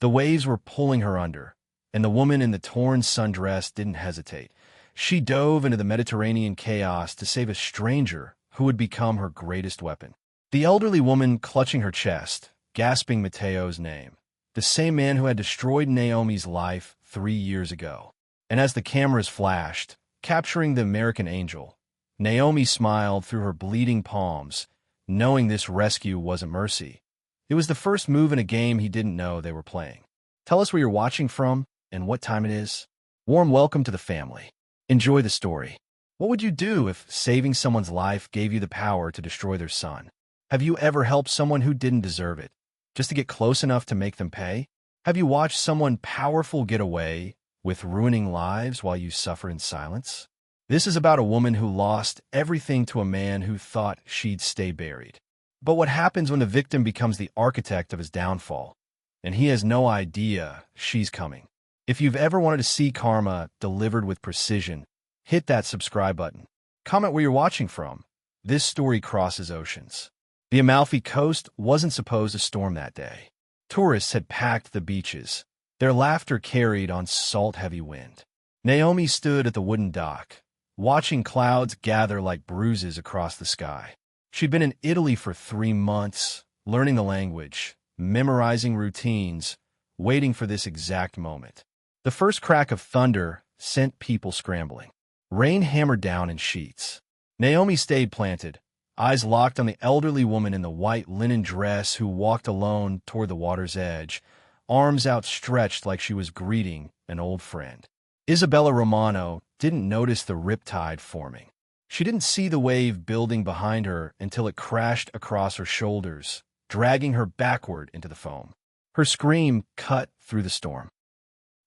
The waves were pulling her under, and the woman in the torn sundress didn't hesitate. She dove into the Mediterranean chaos to save a stranger who would become her greatest weapon. The elderly woman clutching her chest, gasping Matteo's name, the same man who had destroyed Naomi's life 3 years ago. And as the cameras flashed, capturing the American angel, Naomi smiled through her bleeding palms, knowing this rescue wasn't mercy. It was the first move in a game he didn't know they were playing. Tell us where you're watching from and what time it is. Warm welcome to the family. Enjoy the story. What would you do if saving someone's life gave you the power to destroy their son? Have you ever helped someone who didn't deserve it, just to get close enough to make them pay? Have you watched someone powerful get away with ruining lives while you suffer in silence? This is about a woman who lost everything to a man who thought she'd stay buried. But what happens when the victim becomes the architect of his downfall, and he has no idea she's coming? If you've ever wanted to see karma delivered with precision, hit that subscribe button. Comment where you're watching from. This story crosses oceans. The Amalfi Coast wasn't supposed to storm that day. Tourists had packed the beaches, their laughter carried on salt-heavy wind. Naomi stood at the wooden dock, watching clouds gather like bruises across the sky. She'd been in Italy for 3 months, learning the language, memorizing routines, waiting for this exact moment. The first crack of thunder sent people scrambling. Rain hammered down in sheets. Naomi stayed planted, eyes locked on the elderly woman in the white linen dress who walked alone toward the water's edge, arms outstretched like she was greeting an old friend. Isabella Romano didn't notice the riptide forming. She didn't see the wave building behind her until it crashed across her shoulders, dragging her backward into the foam. Her scream cut through the storm.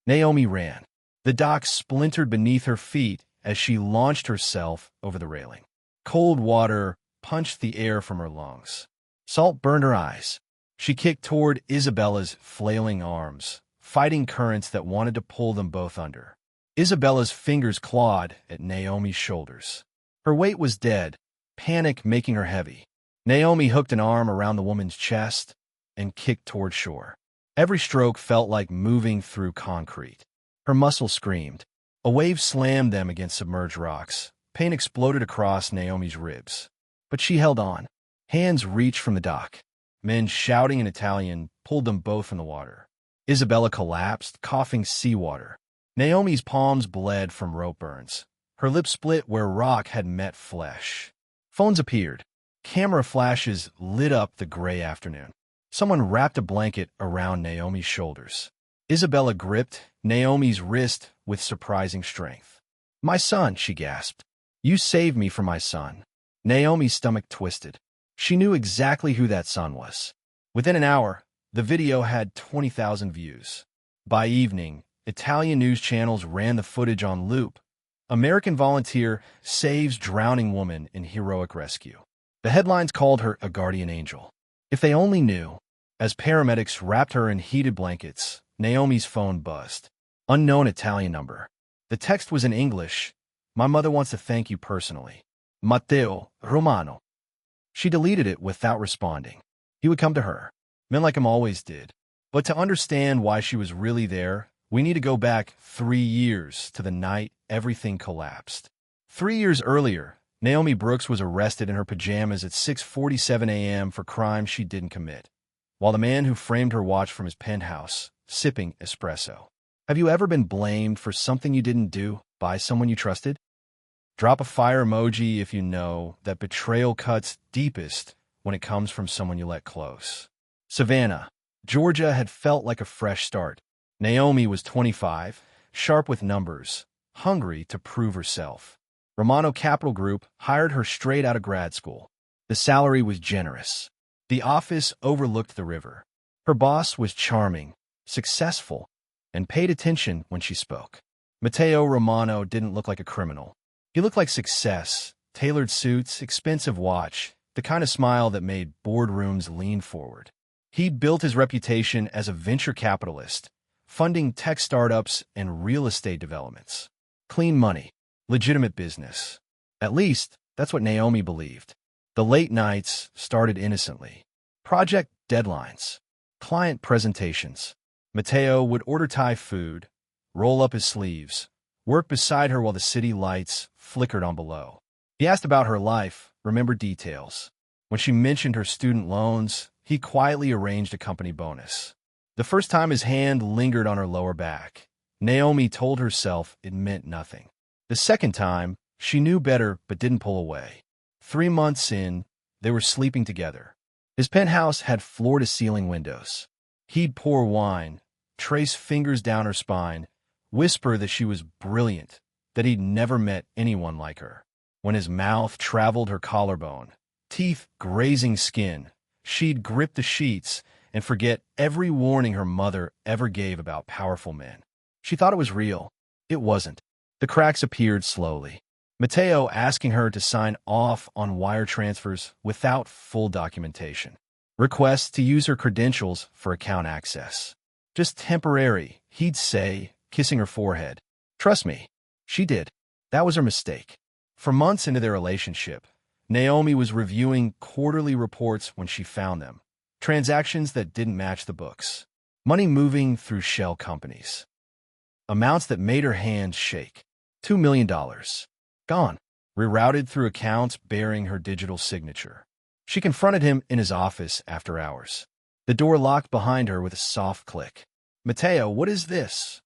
Naomi ran. The dock splintered beneath her feet as she launched herself over the railing. Cold water punched the air from her lungs. Salt burned her eyes. She kicked toward Isabella's flailing arms, fighting currents that wanted to pull them both under. Isabella's fingers clawed at Naomi's shoulders. Her weight was dead, panic making her heavy. Naomi hooked an arm around the woman's chest and kicked toward shore. Every stroke felt like moving through concrete. Her muscles screamed. A wave slammed them against submerged rocks. Pain exploded across Naomi's ribs. But she held on. Hands reached from the dock. Men shouting in Italian pulled them both from the water. Isabella collapsed, coughing seawater. Naomi's palms bled from rope burns. Her lips split where rock had met flesh. Phones appeared. Camera flashes lit up the gray afternoon. Someone wrapped a blanket around Naomi's shoulders. Isabella gripped Naomi's wrist with surprising strength. "My son," she gasped. "You saved me from my son." Naomi's stomach twisted. She knew exactly who that son was. Within an hour, the video had 20,000 views. By evening, Italian news channels ran the footage on loop. American volunteer saves drowning woman in heroic rescue. The headlines called her a guardian angel. If they only knew. As paramedics wrapped her in heated blankets, Naomi's phone buzzed. Unknown Italian number. The text was in English. "My mother wants to thank you personally. Matteo Romano." She deleted it without responding. He would come to her. Men like him always did. But to understand why she was really there, we need to go back 3 years to the night everything collapsed. 3 years earlier, Naomi Brooks was arrested in her pajamas at 6:47 a.m. for crimes she didn't commit, while the man who framed her watched from his penthouse, sipping espresso. Have you ever been blamed for something you didn't do by someone you trusted? Drop a fire emoji if you know that betrayal cuts deepest when it comes from someone you let close. Savannah, Georgia had felt like a fresh start. Naomi was 25, sharp with numbers, hungry to prove herself. Romano Capital Group hired her straight out of grad school. The salary was generous. The office overlooked the river. Her boss was charming, successful, and paid attention when she spoke. Matteo Romano didn't look like a criminal. He looked like success, tailored suits, expensive watch, the kind of smile that made boardrooms lean forward. He built his reputation as a venture capitalist, funding tech startups and real estate developments. Clean money, legitimate business. At least, that's what Naomi believed. The late nights started innocently. Project deadlines, client presentations, Mateo would order Thai food, roll up his sleeves, work beside her while the city lights flickered on below. He asked about her life, remembered details. When she mentioned her student loans, he quietly arranged a company bonus. The first time his hand lingered on her lower back, Naomi told herself it meant nothing. The second time, she knew better but didn't pull away. 3 months in, they were sleeping together. His penthouse had floor-to-ceiling windows. He'd pour wine, trace fingers down her spine, whisper that she was brilliant, that he'd never met anyone like her. When his mouth traveled her collarbone, teeth grazing skin, she'd grip the sheets and forget every warning her mother ever gave about powerful men. She thought it was real. It wasn't. The cracks appeared slowly. Mateo asking her to sign off on wire transfers without full documentation. Requests to use her credentials for account access. Just temporary, he'd say, kissing her forehead. Trust me. She did. That was her mistake. For months into their relationship, Naomi was reviewing quarterly reports when she found them. Transactions that didn't match the books. Money moving through shell companies. Amounts that made her hands shake. $2 million. Gone. Rerouted through accounts bearing her digital signature. She confronted him in his office after hours. The door locked behind her with a soft click. Mateo, what is this?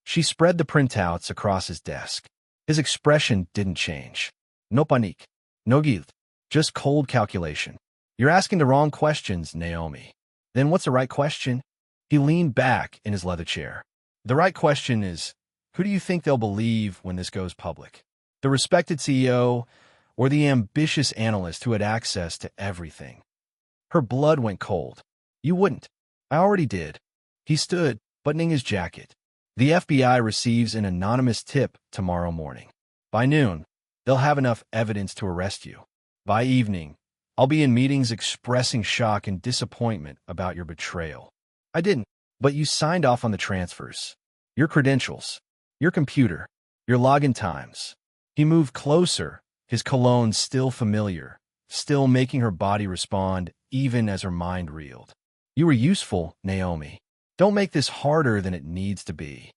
She spread the printouts across his desk. His expression didn't change. No panique. No guilt. Just cold calculation. You're asking the wrong questions, Naomi. Then what's the right question? He leaned back in his leather chair. The right question is, who do you think they'll believe when this goes public? The respected CEO or the ambitious analyst who had access to everything? Her blood went cold. You wouldn't. I already did. He stood, buttoning his jacket. The FBI receives an anonymous tip tomorrow morning. By noon, they'll have enough evidence to arrest you. By evening, I'll be in meetings expressing shock and disappointment about your betrayal. I didn't, but you signed off on the transfers. Your credentials. Your computer. Your login times. He moved closer, his cologne still familiar, still making her body respond even as her mind reeled. You were useful, Naomi. Don't make this harder than it needs to be.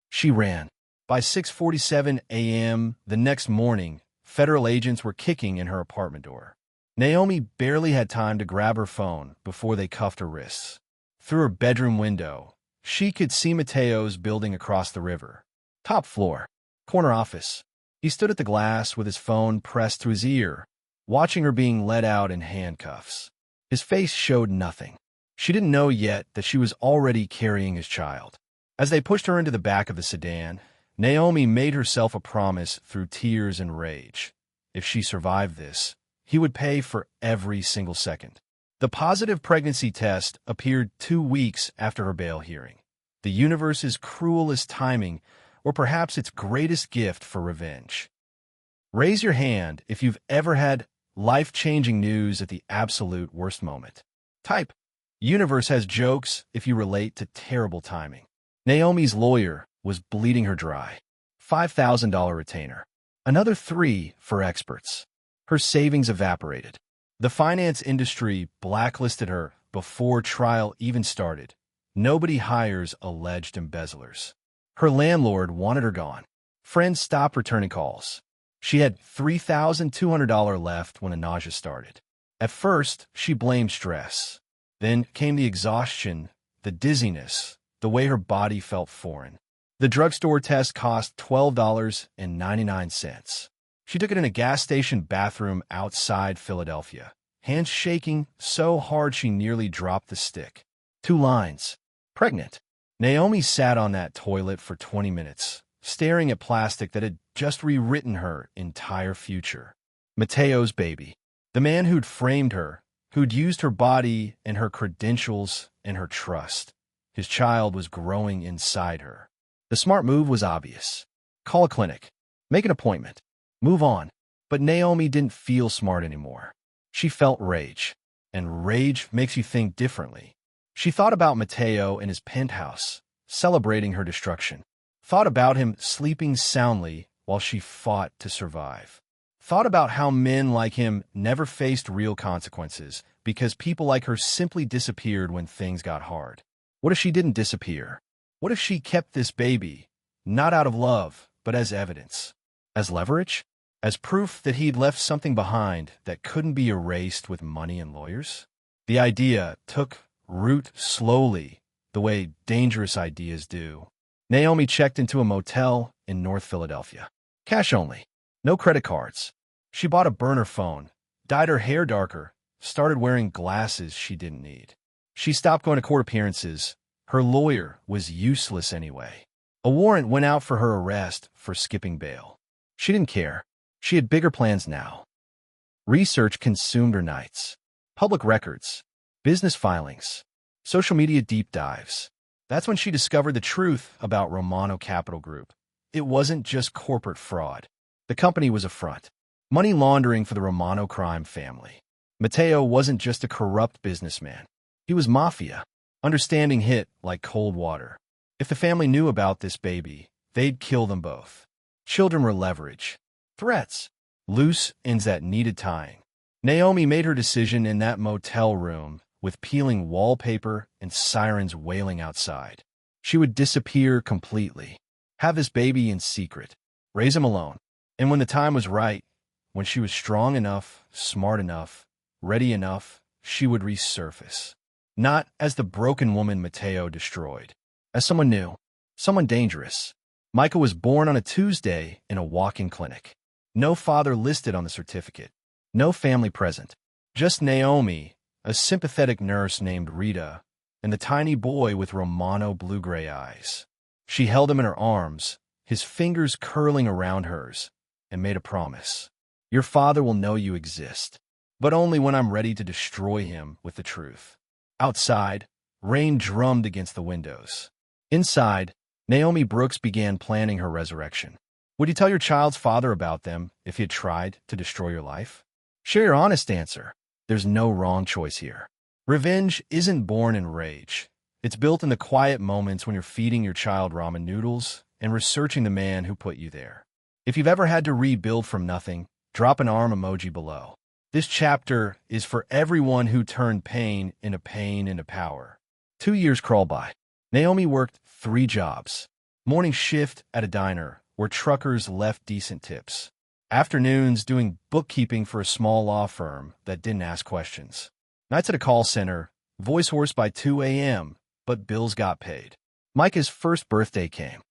She ran. By 6:47 a.m. the next morning, federal agents were kicking in her apartment door. Naomi barely had time to grab her phone before they cuffed her wrists. Through her bedroom window, she could see Mateo's building across the river. Top floor. Corner office. He stood at the glass with his phone pressed to his ear, watching her being led out in handcuffs. His face showed nothing. She didn't know yet that she was already carrying his child. As they pushed her into the back of the sedan, Naomi made herself a promise through tears and rage. If she survived this, he would pay for every single second. The positive pregnancy test appeared 2 weeks after her bail hearing. The universe's cruelest timing, or perhaps its greatest gift for revenge. Raise your hand if you've ever had life-changing news at the absolute worst moment. Type, universe has jokes if you relate to terrible timing. Naomi's lawyer was bleeding her dry. $5,000 retainer. Another 3 for experts. Her savings evaporated. The finance industry blacklisted her before trial even started. Nobody hires alleged embezzlers. Her landlord wanted her gone. Friends stopped returning calls. She had $3,200 left when the nausea started. At first, she blamed stress. Then came the exhaustion, the dizziness, the way her body felt foreign. The drugstore test cost $12.99. She took it in a gas station bathroom outside Philadelphia, hands shaking so hard she nearly dropped the stick. 2 lines. Pregnant. Naomi sat on that toilet for 20 minutes, staring at plastic that had just rewritten her entire future. Mateo's baby. The man who'd framed her, who'd used her body and her credentials and her trust. His child was growing inside her. The smart move was obvious. Call a clinic. Make an appointment. Move on. But Naomi didn't feel smart anymore. She felt rage. And rage makes you think differently. She thought about Mateo in his penthouse, celebrating her destruction. Thought about him sleeping soundly while she fought to survive. Thought about how men like him never faced real consequences because people like her simply disappeared when things got hard. What if she didn't disappear? What if she kept this baby, not out of love, but as evidence? As leverage? As proof that he'd left something behind that couldn't be erased with money and lawyers? The idea took root slowly, the way dangerous ideas do. Naomi checked into a motel in North Philadelphia. Cash only. No credit cards. She bought a burner phone, dyed her hair darker, started wearing glasses she didn't need. She stopped going to court appearances. Her lawyer was useless anyway. A warrant went out for her arrest for skipping bail. She didn't care. She had bigger plans now. Research consumed her nights. Public records, business filings, social media deep dives. That's when she discovered the truth about Romano Capital Group. It wasn't just corporate fraud. The company was a front. Money laundering for the Romano crime family. Matteo wasn't just a corrupt businessman. He was Mafia. Understanding hit like cold water. If the family knew about this baby, they'd kill them both. Children were leverage. Threats. Loose ends that needed tying. Naomi made her decision in that motel room with peeling wallpaper and sirens wailing outside. She would disappear completely. Have this baby in secret. Raise him alone. And when the time was right, when she was strong enough, smart enough, ready enough, she would resurface. Not as the broken woman Matteo destroyed. As someone new. Someone dangerous. Michael was born on a Tuesday in a walk-in clinic. No father listed on the certificate. No family present. Just Naomi, a sympathetic nurse named Rita, and the tiny boy with Romano blue-gray eyes. She held him in her arms, his fingers curling around hers, and made a promise. Your father will know you exist, but only when I'm ready to destroy him with the truth. Outside, rain drummed against the windows. Inside, Naomi Brooks began planning her resurrection. Would you tell your child's father about them if he had tried to destroy your life? Share your honest answer. There's no wrong choice here. Revenge isn't born in rage. It's built in the quiet moments when you're feeding your child ramen noodles and researching the man who put you there. If you've ever had to rebuild from nothing, drop an arm emoji below. This chapter is for everyone who turned pain into power. 2 years crawl by. Naomi worked 3 jobs. Morning shift at a diner where truckers left decent tips. Afternoons doing bookkeeping for a small law firm that didn't ask questions. Nights at a call center, voice hoarse by 2 a.m., but bills got paid. Micah's first birthday came.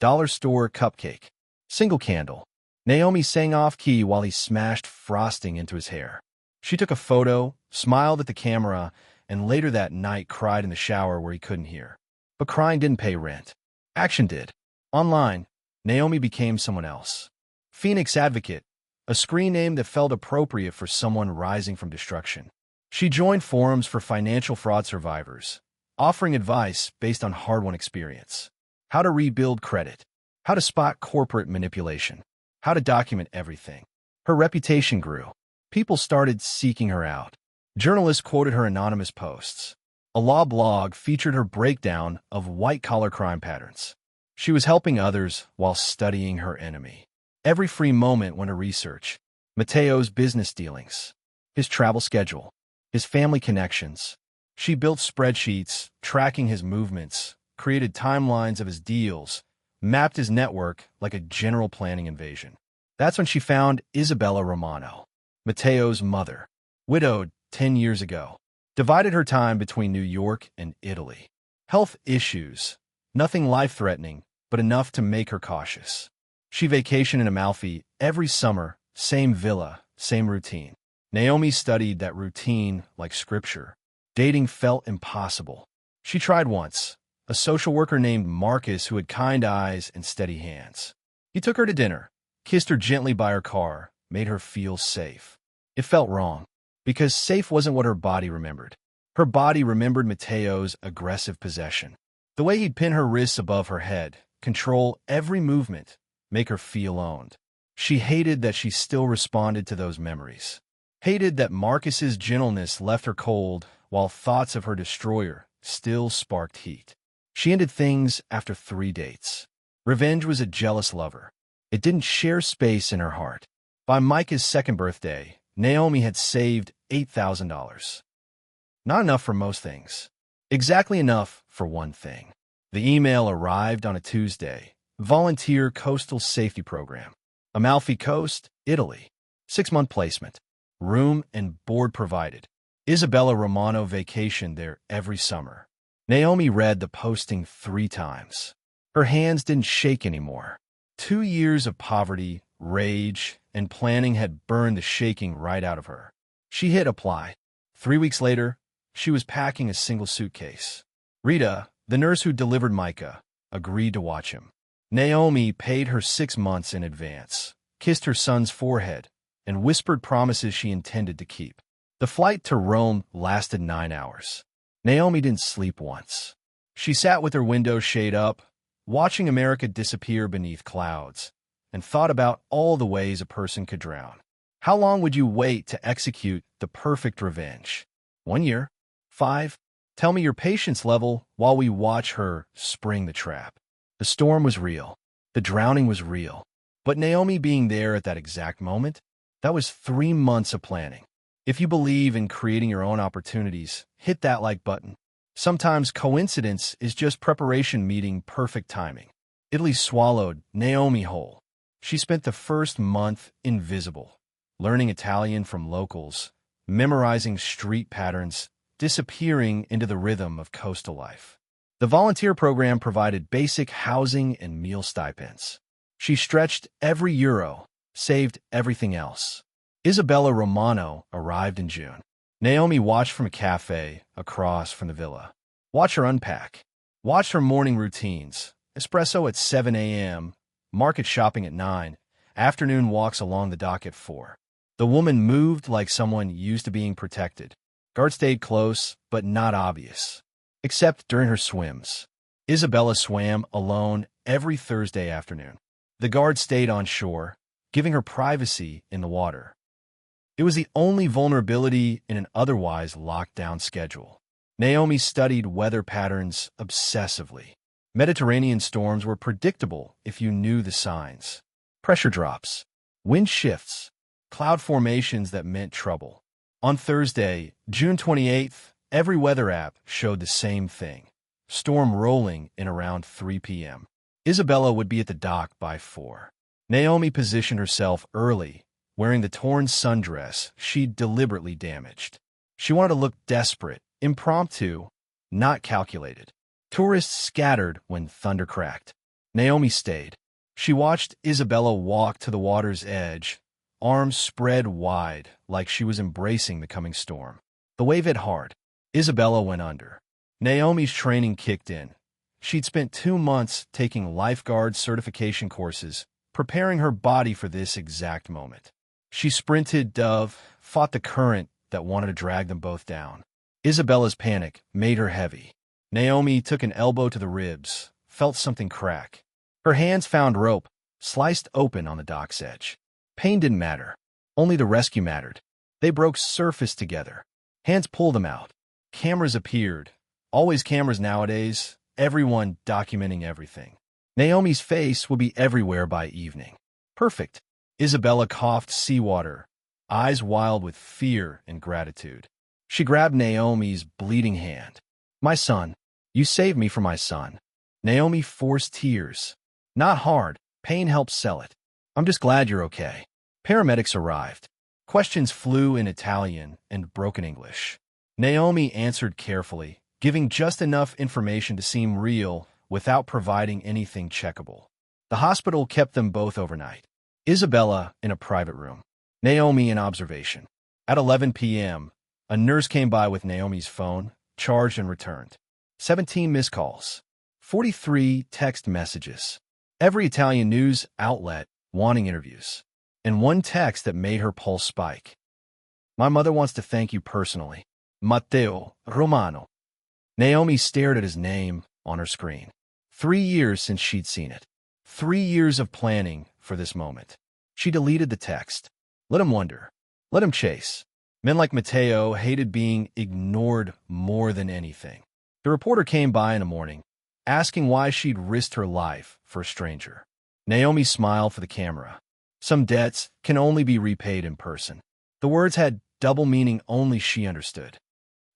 Dollar store cupcake. Single candle. Naomi sang off-key while he smashed frosting into his hair. She took a photo, smiled at the camera, and later that night cried in the shower where he couldn't hear. But crying didn't pay rent. Action did. Online, Naomi became someone else. Phoenix Advocate, a screen name that felt appropriate for someone rising from destruction. She joined forums for financial fraud survivors, offering advice based on hard-won experience. How to rebuild credit. How to spot corporate manipulation. How to document everything. Her reputation grew. People started seeking her out. Journalists quoted her anonymous posts. A law blog featured her breakdown of white-collar crime patterns. She was helping others while studying her enemy. Every free moment went to research. Matteo's business dealings, his travel schedule, his family connections. She built spreadsheets, tracking his movements, created timelines of his deals, mapped his network like a general planning invasion. That's when she found Isabella Romano, Matteo's mother, widowed 10 years ago, divided her time between New York and Italy. Health issues, nothing life-threatening, but enough to make her cautious. She vacationed in Amalfi every summer, same villa, same routine. Naomi studied that routine like scripture. Dating felt impossible. She tried once. A social worker named Marcus who had kind eyes and steady hands. He took her to dinner, kissed her gently by her car, made her feel safe. It felt wrong, because safe wasn't what her body remembered. Her body remembered Matteo's aggressive possession. The way he'd pin her wrists above her head, control every movement, make her feel owned. She hated that she still responded to those memories. Hated that Marcus's gentleness left her cold, while thoughts of her destroyer still sparked heat. She ended things after 3 dates. Revenge was a jealous lover. It didn't share space in her heart. By Micah's second birthday, Naomi had saved $8,000. Not enough for most things. Exactly enough for one thing. The email arrived on a Tuesday. Volunteer Coastal Safety Program. Amalfi Coast, Italy. 6-month placement. Room and board provided. Isabella Romano vacationed there every summer. Naomi read the posting 3 times. Her hands didn't shake anymore. 2 years of poverty, rage, and planning had burned the shaking right out of her. She hit apply. 3 weeks later, she was packing a single suitcase. Rita, the nurse who delivered Micah, agreed to watch him. Naomi paid her 6 months in advance, kissed her son's forehead, and whispered promises she intended to keep. The flight to Rome lasted 9 hours. Naomi didn't sleep once. She sat with her window shade up, watching America disappear beneath clouds, and thought about all the ways a person could drown. How long would you wait to execute the perfect revenge? 1 year? 5? Tell me your patience level while we watch her spring the trap. The storm was real. The drowning was real. But Naomi being there at that exact moment, that was 3 months of planning. If you believe in creating your own opportunities, hit that like button. Sometimes coincidence is just preparation meeting perfect timing. Italy swallowed Naomi whole. She spent the first month invisible, learning Italian from locals, memorizing street patterns, disappearing into the rhythm of coastal life. The volunteer program provided basic housing and meal stipends. She stretched every euro, saved everything else. Isabella Romano arrived in June. Naomi watched from a cafe across from the villa. Watch her unpack. Watch her morning routines. Espresso at 7 a.m., market shopping at 9, afternoon walks along the dock at 4. The woman moved like someone used to being protected. Guard stayed close, but not obvious. Except during her swims. Isabella swam alone every Thursday afternoon. The guard stayed on shore, giving her privacy in the water. It was the only vulnerability in an otherwise locked-down schedule. Naomi studied weather patterns obsessively. Mediterranean storms were predictable if you knew the signs. Pressure drops, wind shifts, cloud formations that meant trouble. On Thursday, June 28th, every weather app showed the same thing. Storm rolling in around 3 p.m. Isabella would be at the dock by 4. Naomi positioned herself early, wearing the torn sundress she'd deliberately damaged. She wanted to look desperate, impromptu, not calculated. Tourists scattered when thunder cracked. Naomi stayed. She watched Isabella walk to the water's edge, arms spread wide like she was embracing the coming storm. The wave hit hard. Isabella went under. Naomi's training kicked in. She'd spent 2 months taking lifeguard certification courses, preparing her body for this exact moment. She sprinted, dove, fought the current that wanted to drag them both down. Isabella's panic made her heavy. Naomi took an elbow to the ribs, felt something crack. Her hands found rope, sliced open on the dock's edge. Pain didn't matter. Only the rescue mattered. They broke surface together. Hands pulled them out. Cameras appeared. Always cameras nowadays, everyone documenting everything. Naomi's face would be everywhere by evening. Perfect. Isabella coughed seawater, eyes wild with fear and gratitude. She grabbed Naomi's bleeding hand. "My son, you saved me from my son." Naomi forced tears. "Not hard. Pain helps sell it. I'm just glad you're okay." Paramedics arrived. Questions flew in Italian and broken English. Naomi answered carefully, giving just enough information to seem real without providing anything checkable. The hospital kept them both overnight. Isabella in a private room. Naomi in observation. At 11 p.m., a nurse came by with Naomi's phone, charged and returned. 17 missed calls. 43 text messages. Every Italian news outlet wanting interviews. And one text that made her pulse spike. "My mother wants to thank you personally. Matteo Romano." Naomi stared at his name on her screen. 3 years since she'd seen it. 3 years of planning for this moment. She deleted the text. Let him wonder. Let him chase. Men like Matteo hated being ignored more than anything. The reporter came by in the morning, asking why she'd risked her life for a stranger. Naomi smiled for the camera. Some debts can only be repaid in person. The words had double meaning only she understood.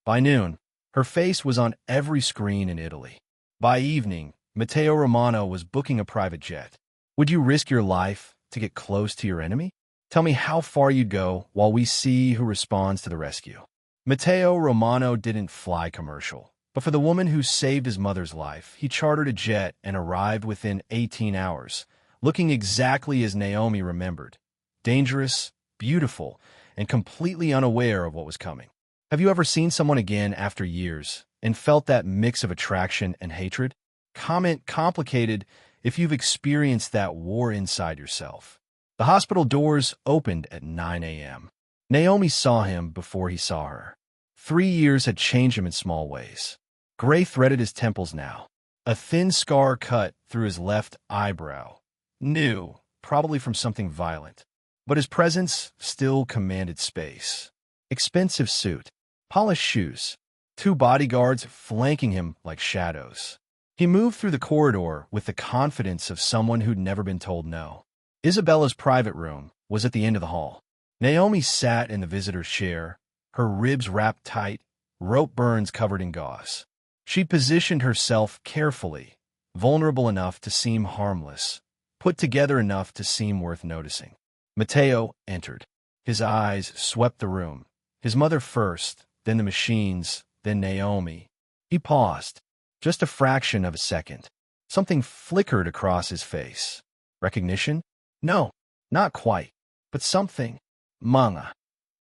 By noon, Her face was on every screen in Italy. By evening, Matteo Romano was booking a private jet. Would you risk your life to get close to your enemy? Tell me how far you'd go while we see who responds to the rescue. Matteo Romano didn't fly commercial, but for the woman who saved his mother's life, he chartered a jet and arrived within 18 hours, looking exactly as Naomi remembered. Dangerous, beautiful, and completely unaware of what was coming. Have you ever seen someone again after years and felt that mix of attraction and hatred? Comment complicated if you've experienced that war inside yourself. The hospital doors opened at 9 a.m. Naomi saw him before he saw her. 3 years had changed him in small ways. Gray threaded his temples now. A thin scar cut through his left eyebrow. New, probably from something violent. But his presence still commanded space. Expensive suit. Polished shoes. 2 bodyguards flanking him like shadows. He moved through the corridor with the confidence of someone who'd never been told no. Isabella's private room was at the end of the hall. Naomi sat in the visitor's chair, her ribs wrapped tight, rope burns covered in gauze. She positioned herself carefully, vulnerable enough to seem harmless, put together enough to seem worth noticing. Matteo entered. His eyes swept the room. His mother first, then the machines, then Naomi. He paused, just a fraction of a second. Something flickered across his face. Recognition? No, not quite, but something. Manga.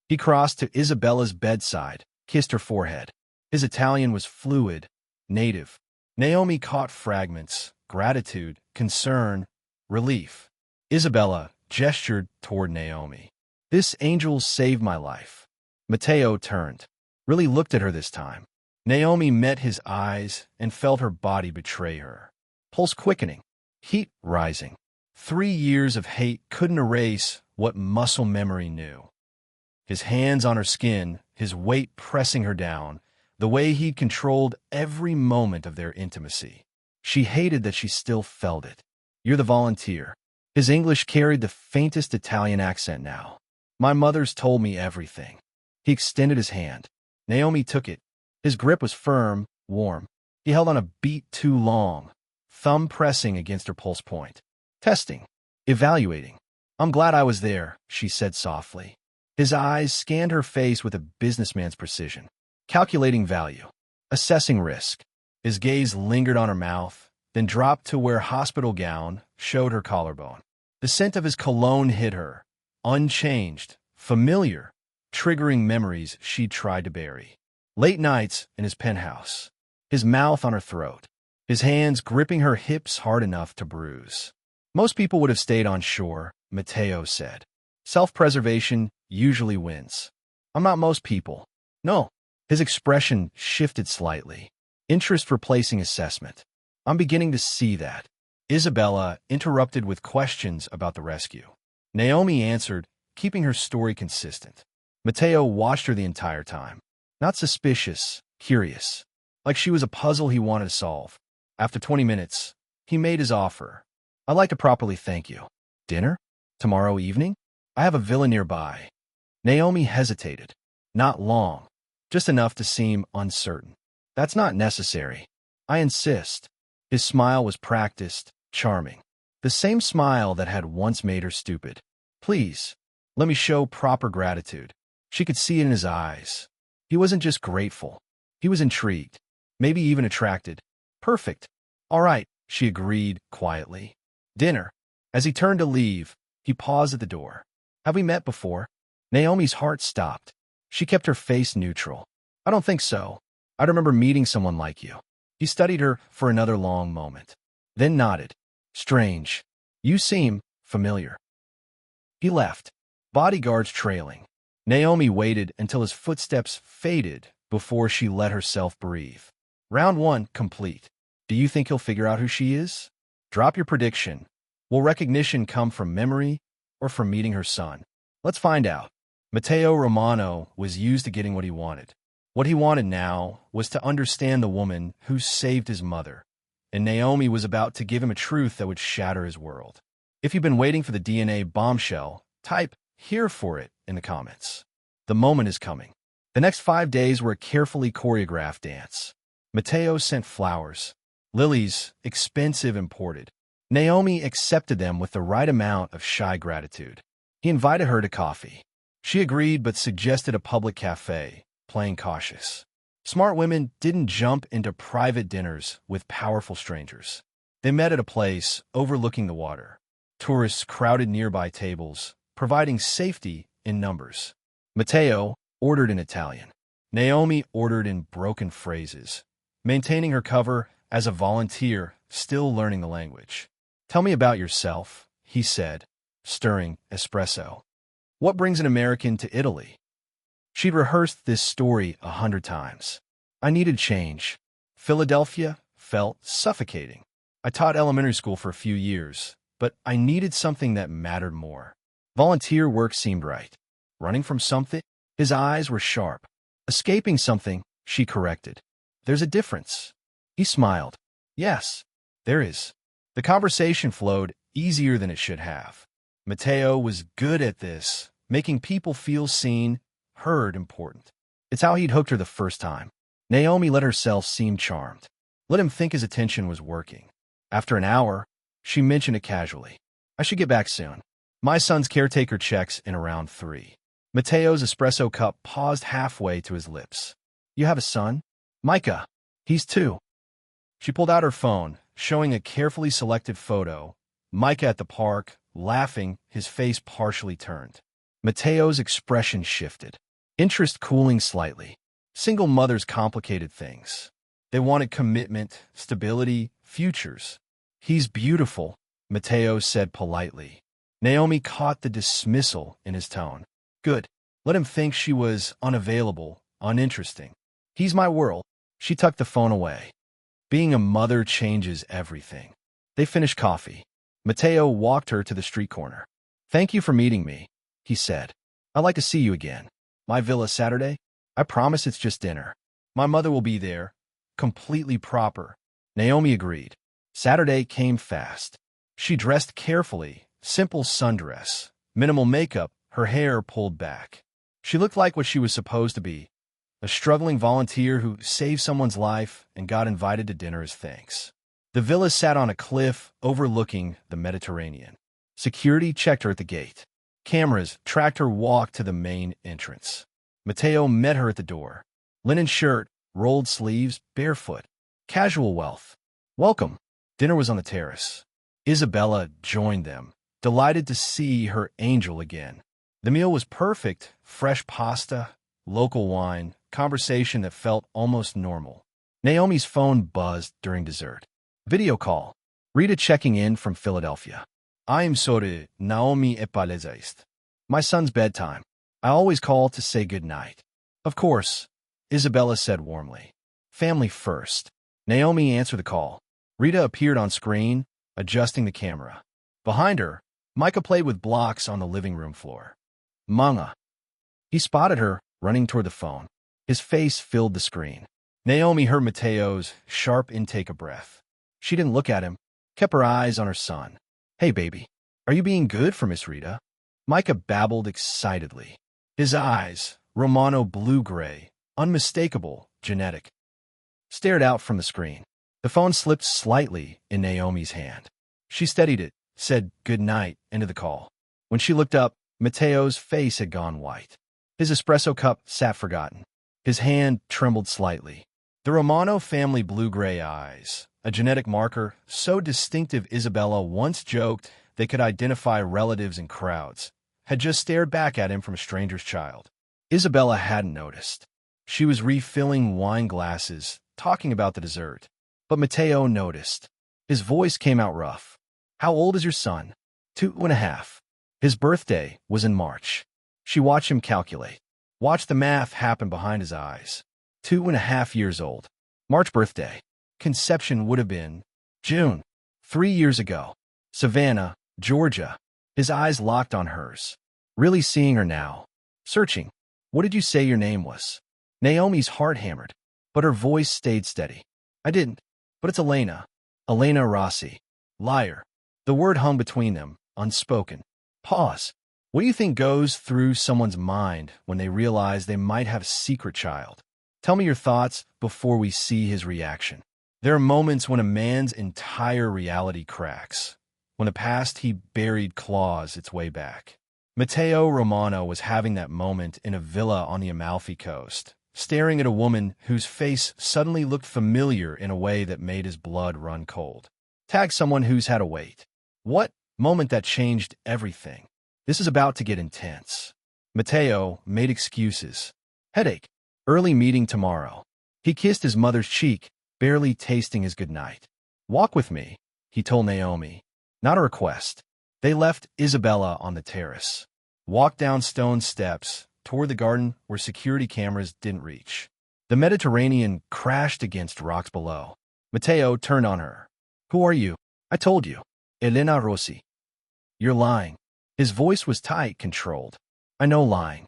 He crossed to Isabella's bedside, kissed her forehead. His Italian was fluid, native. Naomi caught fragments, gratitude, concern, relief. Isabella gestured toward Naomi. This angel saved my life. Matteo turned, really looked at her this time. Naomi met his eyes and felt her body betray her. Pulse quickening, heat rising. 3 years of hate couldn't erase what muscle memory knew. His hands on her skin, his weight pressing her down, the way he'd controlled every moment of their intimacy. She hated that she still felt it. You're the volunteer. His English carried the faintest Italian accent now. My mother's told me everything. He extended his hand. Naomi took it. His grip was firm, warm. He held on a beat too long, thumb pressing against her pulse point. Testing. Evaluating. I'm glad I was there, she said softly. His eyes scanned her face with a businessman's precision. Calculating value. Assessing risk. His gaze lingered on her mouth, then dropped to where hospital gown showed her collarbone. The scent of his cologne hit her. Unchanged. Familiar. Triggering memories she'd tried to bury. Late nights in his penthouse. His mouth on her throat. His hands gripping her hips hard enough to bruise. Most people would have stayed on shore, Matteo said. Self-preservation usually wins. I'm not most people. No. His expression shifted slightly. Interest replacing assessment. I'm beginning to see that. Isabella interrupted with questions about the rescue. Naomi answered, keeping her story consistent. Matteo watched her the entire time. Not suspicious, curious. Like she was a puzzle he wanted to solve. After 20 minutes, he made his offer. I'd like to properly thank you. Dinner? Tomorrow evening? I have a villa nearby. Naomi hesitated. Not long. Just enough to seem uncertain. That's not necessary. I insist. His smile was practiced, charming. The same smile that had once made her stupid. Please, let me show proper gratitude. She could see it in his eyes. He wasn't just grateful. He was intrigued. Maybe even attracted. Perfect. All right, she agreed quietly. Dinner. As he turned to leave, he paused at the door. Have we met before? Naomi's heart stopped. She kept her face neutral. I don't think so. I remember meeting someone like you. He studied her for another long moment, then nodded. Strange. You seem familiar. He left, bodyguards trailing. Naomi waited until his footsteps faded before she let herself breathe. Round 1 complete. Do you think he'll figure out who she is? Drop your prediction. Will recognition come from memory or from meeting her son? Let's find out. Matteo Romano was used to getting what he wanted. What he wanted now was to understand the woman who saved his mother, and Naomi was about to give him a truth that would shatter his world. If you've been waiting for the DNA bombshell, type "here for it" in the comments. The moment is coming. The next 5 days were a carefully choreographed dance. Mateo sent flowers. Lilies, expensive imported. Naomi accepted them with the right amount of shy gratitude. He invited her to coffee. She agreed but suggested a public cafe, playing cautious. Smart women didn't jump into private dinners with powerful strangers. They met at a place overlooking the water. Tourists crowded nearby tables, providing safety in numbers. Mateo ordered in Italian. Naomi ordered in broken phrases, maintaining her cover as a volunteer, still learning the language. "Tell me about yourself," he said, stirring espresso. "What brings an American to Italy?" She'd rehearsed this story 100 times. "I needed change. Philadelphia felt suffocating. I taught elementary school for a few years, but I needed something that mattered more. Volunteer work seemed right. Running from something?" His eyes were sharp. "Escaping something," she corrected. "There's a difference." He smiled. "Yes, there is." The conversation flowed easier than it should have. Mateo was good at this, making people feel seen, heard, important. It's how he'd hooked her the first time. Naomi let herself seem charmed. Let him think his attention was working. After an hour, she mentioned it casually. "I should get back soon. My son's caretaker checks in around 3. Mateo's espresso cup paused halfway to his lips. "You have a son?" "Micah. He's 2. She pulled out her phone, showing a carefully selected photo. Micah at the park, laughing, his face partially turned. Mateo's expression shifted. Interest cooling slightly. Single mothers complicated things. They wanted commitment, stability, futures. "He's beautiful," Mateo said politely. Naomi caught the dismissal in his tone. "Good. Let him think she was unavailable, uninteresting. He's my world." She tucked the phone away. Being a mother changes everything. They finished coffee. Mateo walked her to the street corner. "Thank you for meeting me," he said. "I'd like to see you again. My villa Saturday? I promise it's just dinner. My mother will be there. Completely proper." Naomi agreed. Saturday came fast. She dressed carefully, simple sundress, minimal makeup, her hair pulled back. She looked like what she was supposed to be, a struggling volunteer who saved someone's life and got invited to dinner as thanks. The villa sat on a cliff overlooking the Mediterranean. Security checked her at the gate. Cameras tracked her walk to the main entrance. Mateo met her at the door. Linen shirt, rolled sleeves, barefoot. Casual wealth. "Welcome." Dinner was on the terrace. Isabella joined them, delighted to see her angel again. The meal was perfect, fresh pasta, local wine, conversation that felt almost normal. Naomi's phone buzzed during dessert. Video call. Rita checking in from Philadelphia. "I'm sorry, Naomi e paleza ist. My son's bedtime. I always call to say good night." "Of course," Isabella said warmly. "Family first." Naomi answered the call. Rita appeared on screen, adjusting the camera. Behind her, Micah played with blocks on the living room floor. "Manga." He spotted her, running toward the phone. His face filled the screen. Naomi heard Mateo's sharp intake of breath. She didn't look at him, kept her eyes on her son. "Hey, baby, are you being good for Miss Rita?" Micah babbled excitedly. His eyes, Romano blue-gray, unmistakable, genetic, stared out from the screen. The phone slipped slightly in Naomi's hand. She steadied it, said good night, into the call. When she looked up, Mateo's face had gone white. His espresso cup sat forgotten. His hand trembled slightly. The Romano family blue-gray eyes, a genetic marker so distinctive Isabella once joked they could identify relatives in crowds, had just stared back at him from a stranger's child. Isabella hadn't noticed. She was refilling wine glasses, talking about the dessert. But Mateo noticed. His voice came out rough. "How old is your son?" 2.5. His birthday was in March. She watched him calculate. Watched the math happen behind his eyes. 2.5 years old. March birthday. Conception would have been June. 3 years ago. Savannah, Georgia. His eyes locked on hers. Really seeing her now. Searching. "What did you say your name was?" Naomi's heart hammered, but her voice stayed steady. "I didn't, but it's Elena. Elena Rossi." Liar. The word hung between them, unspoken. Pause. What do you think goes through someone's mind when they realize they might have a secret child? Tell me your thoughts before we see his reaction. There are moments when a man's entire reality cracks, when the past he buried claws its way back. Matteo Romano was having that moment in a villa on the Amalfi Coast, staring at a woman whose face suddenly looked familiar in a way that made his blood run cold. Tag someone who's had a wait. What moment that changed everything? This is about to get intense. Matteo made excuses. Headache. Early meeting tomorrow. He kissed his mother's cheek, barely tasting his goodnight. Walk with me, he told Naomi. Not a request. They left Isabella on the terrace, walked down stone steps toward the garden where security cameras didn't reach. The Mediterranean crashed against rocks below. Matteo turned on her. Who are you? I told you. Elena Rossi. You're lying. His voice was tight, controlled. I know lying.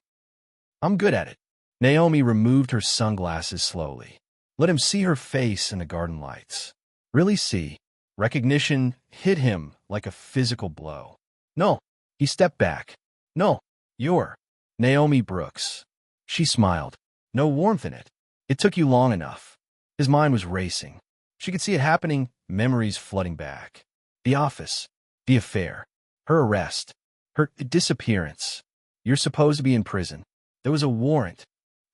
I'm good at it. Naomi removed her sunglasses slowly. Let him see her face in the garden lights. Really see. Recognition hit him like a physical blow. No. He stepped back. No. You're Naomi Brooks. She smiled. No warmth in it. It took you long enough. His mind was racing. She could see it happening, memories flooding back. The office. The affair. Her arrest. Her disappearance. You're supposed to be in prison. There was a warrant.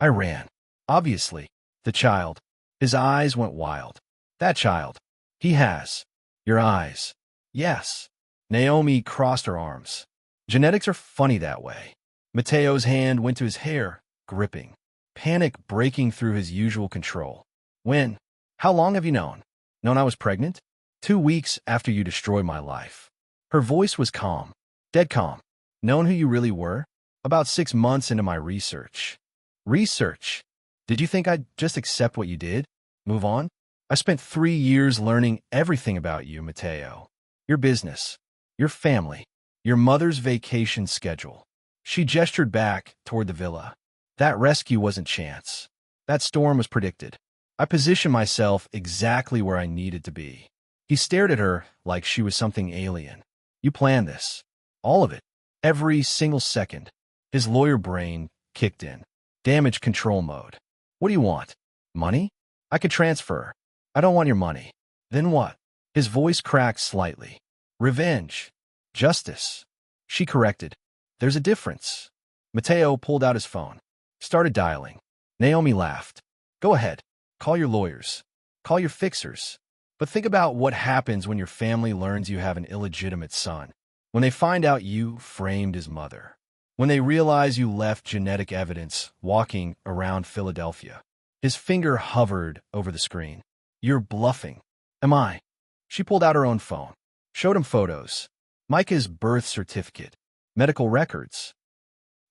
I ran. Obviously. The child. His eyes went wild. That child. He has. Your eyes. Yes. Naomi crossed her arms. Genetics are funny that way. Matteo's hand went to his hair, gripping. Panic breaking through his usual control. When? How long have you known? Known I was pregnant? 2 weeks after you destroyed my life. Her voice was calm. Dead calm. Known who you really were? About 6 months into my research. Research? Did you think I'd just accept what you did? Move on? I spent 3 years learning everything about you, Matteo. Your business. Your family. Your mother's vacation schedule. She gestured back toward the villa. That rescue wasn't chance. That storm was predicted. I positioned myself exactly where I needed to be. He stared at her like she was something alien. You planned this. All of it. Every single second. His lawyer brain kicked in. Damage control mode. What do you want? Money? I could transfer. I don't want your money. Then what? His voice cracked slightly. Revenge. Justice. She corrected. There's a difference. Matteo pulled out his phone. Started dialing. Naomi laughed. Go ahead. Call your lawyers. Call your fixers. But think about what happens when your family learns you have an illegitimate son. When they find out you framed his mother. When they realize you left genetic evidence walking around Philadelphia. His finger hovered over the screen. You're bluffing. Am I? She pulled out her own phone. Showed him photos. Micah's birth certificate. Medical records.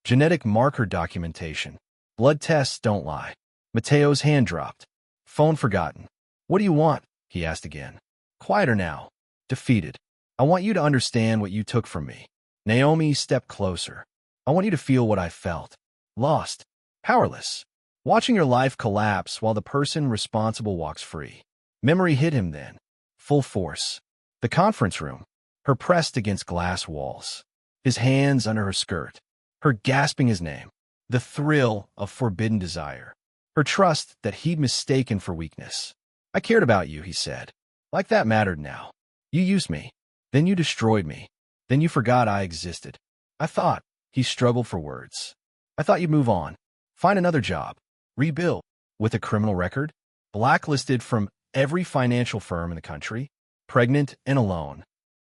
Genetic marker documentation. Blood tests don't lie. Matteo's hand dropped. Phone forgotten. What do you want? He asked again. Quieter now. Defeated. I want you to understand what you took from me. Naomi stepped closer. I want you to feel what I felt. Lost. Powerless. Watching your life collapse while the person responsible walks free. Memory hit him then. Full force. The conference room. Her pressed against glass walls. His hands under her skirt. Her gasping his name. The thrill of forbidden desire. Her trust that he'd mistaken for weakness. I cared about you, he said. Like that mattered now. You used me. Then you destroyed me. Then you forgot I existed. I thought. He struggled for words. I thought you'd move on. Find another job. Rebuild. With a criminal record. Blacklisted from every financial firm in the country. Pregnant and alone.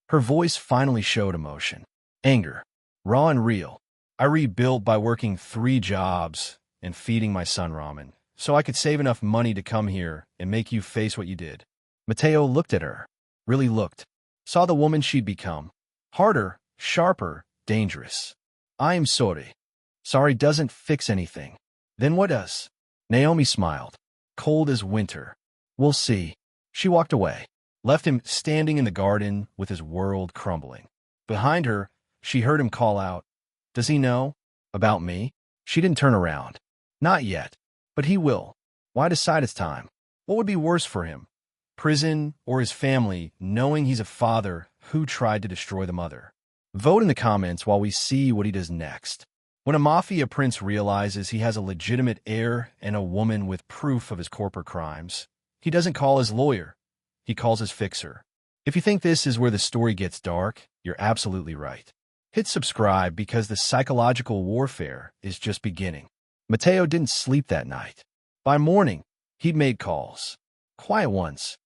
Her voice finally showed emotion. Anger. Raw and real. I rebuilt by working 3 jobs and feeding my son ramen, so I could save enough money to come here and make you face what you did. Matteo looked at her. Really looked. Saw the woman she'd become. Harder, sharper, dangerous. I am sorry. Sorry doesn't fix anything. Then what does? Naomi smiled. Cold as winter. We'll see. She walked away. Left him standing in the garden with his world crumbling. Behind her, she heard him call out, Does he know? About me? She didn't turn around. Not yet. But he will. Why decide it's time? What would be worse for him? Prison or his family, knowing he's a father who tried to destroy the mother? Vote in the comments while we see what he does next. When a mafia prince realizes he has a legitimate heir and a woman with proof of his corporate crimes, he doesn't call his lawyer, he calls his fixer. If you think this is where the story gets dark, you're absolutely right. Hit subscribe because the psychological warfare is just beginning. Mateo didn't sleep that night. By morning, he'd made calls. Quiet ones.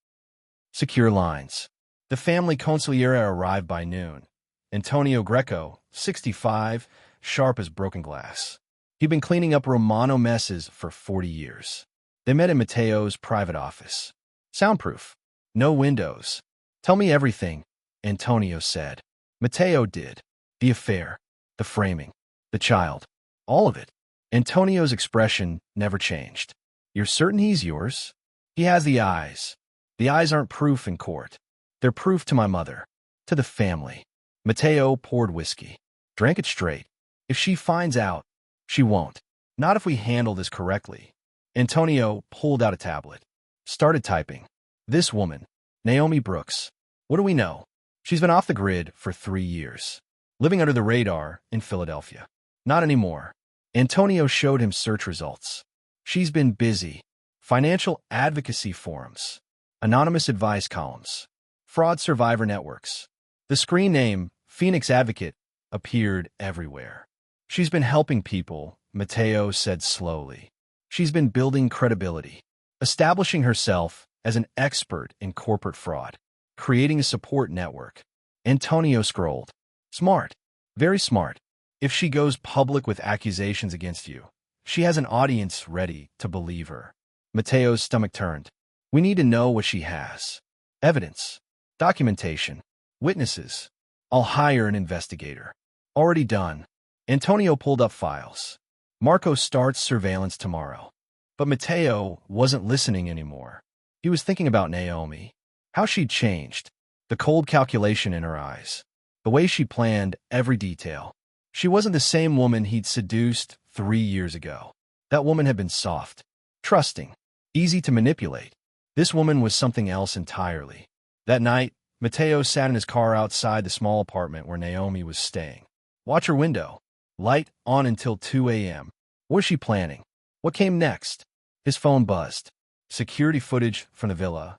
Secure lines. The family consigliere arrived by noon. Antonio Greco, 65, sharp as broken glass. He'd been cleaning up Romano messes for 40 years. They met in Mateo's private office. Soundproof. No windows. Tell me everything, Antonio said. Mateo did. The affair. The framing. The child. All of it. Antonio's expression never changed. You're certain he's yours? He has the eyes. The eyes aren't proof in court. They're proof to my mother. To the family. Mateo poured whiskey. Drank it straight. If she finds out, she won't. Not if we handle this correctly. Antonio pulled out a tablet. Started typing. This woman, Naomi Brooks. What do we know? She's been off the grid for 3 years. Living under the radar in Philadelphia. Not anymore. Antonio showed him search results. She's been busy. Financial advocacy forums. Anonymous advice columns. Fraud survivor networks. The screen name, Phoenix Advocate, appeared everywhere. She's been helping people, Mateo said slowly. She's been building credibility. Establishing herself as an expert in corporate fraud. Creating a support network. Antonio scrolled. Smart. Very smart. If she goes public with accusations against you, she has an audience ready to believe her. Mateo's stomach turned. We need to know what she has. Evidence. Documentation. Witnesses. I'll hire an investigator. Already done. Antonio pulled up files. Marco starts surveillance tomorrow. But Mateo wasn't listening anymore. He was thinking about Naomi. How she'd changed. The cold calculation in her eyes. The way she planned every detail. She wasn't the same woman he'd seduced 3 years ago. That woman had been soft, trusting, easy to manipulate. This woman was something else entirely. That night, Mateo sat in his car outside the small apartment where Naomi was staying. Watch her window. Light on until 2 a.m. What was she planning? What came next? His phone buzzed. Security footage from the villa.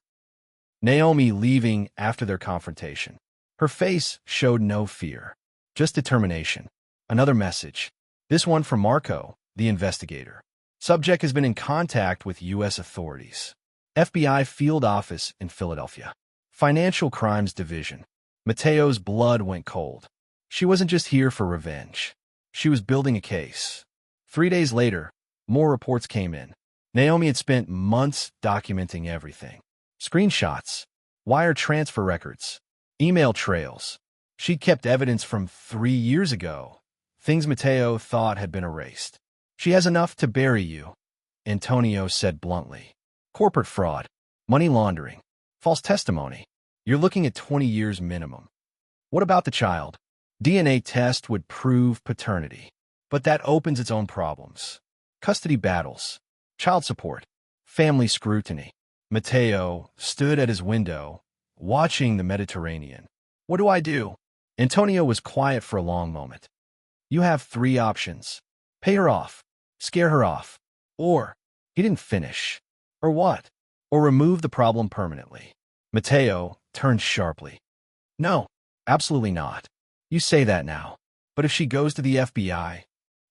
Naomi leaving after their confrontation. Her face showed no fear, just determination. Another message. This one from Marco, the investigator. Subject has been in contact with U.S. authorities. FBI field office in Philadelphia. Financial Crimes Division. Mateo's blood went cold. She wasn't just here for revenge. She was building a case. 3 days later, more reports came in. Naomi had spent months documenting everything. Screenshots, wire transfer records, email trails. She'd kept evidence from 3 years ago, things Mateo thought had been erased. She has enough to bury you, Antonio said bluntly. Corporate fraud, money laundering, false testimony. You're looking at 20 years minimum. What about the child? DNA test would prove paternity. But that opens its own problems. Custody battles, child support, family scrutiny. Mateo stood at his window, watching the Mediterranean. What do I do? Antonio was quiet for a long moment. You have 3 options. Pay her off, scare her off, or, he didn't finish. Or what? Or remove the problem permanently. Mateo turned sharply. No, absolutely not. You say that now. But if she goes to the FBI?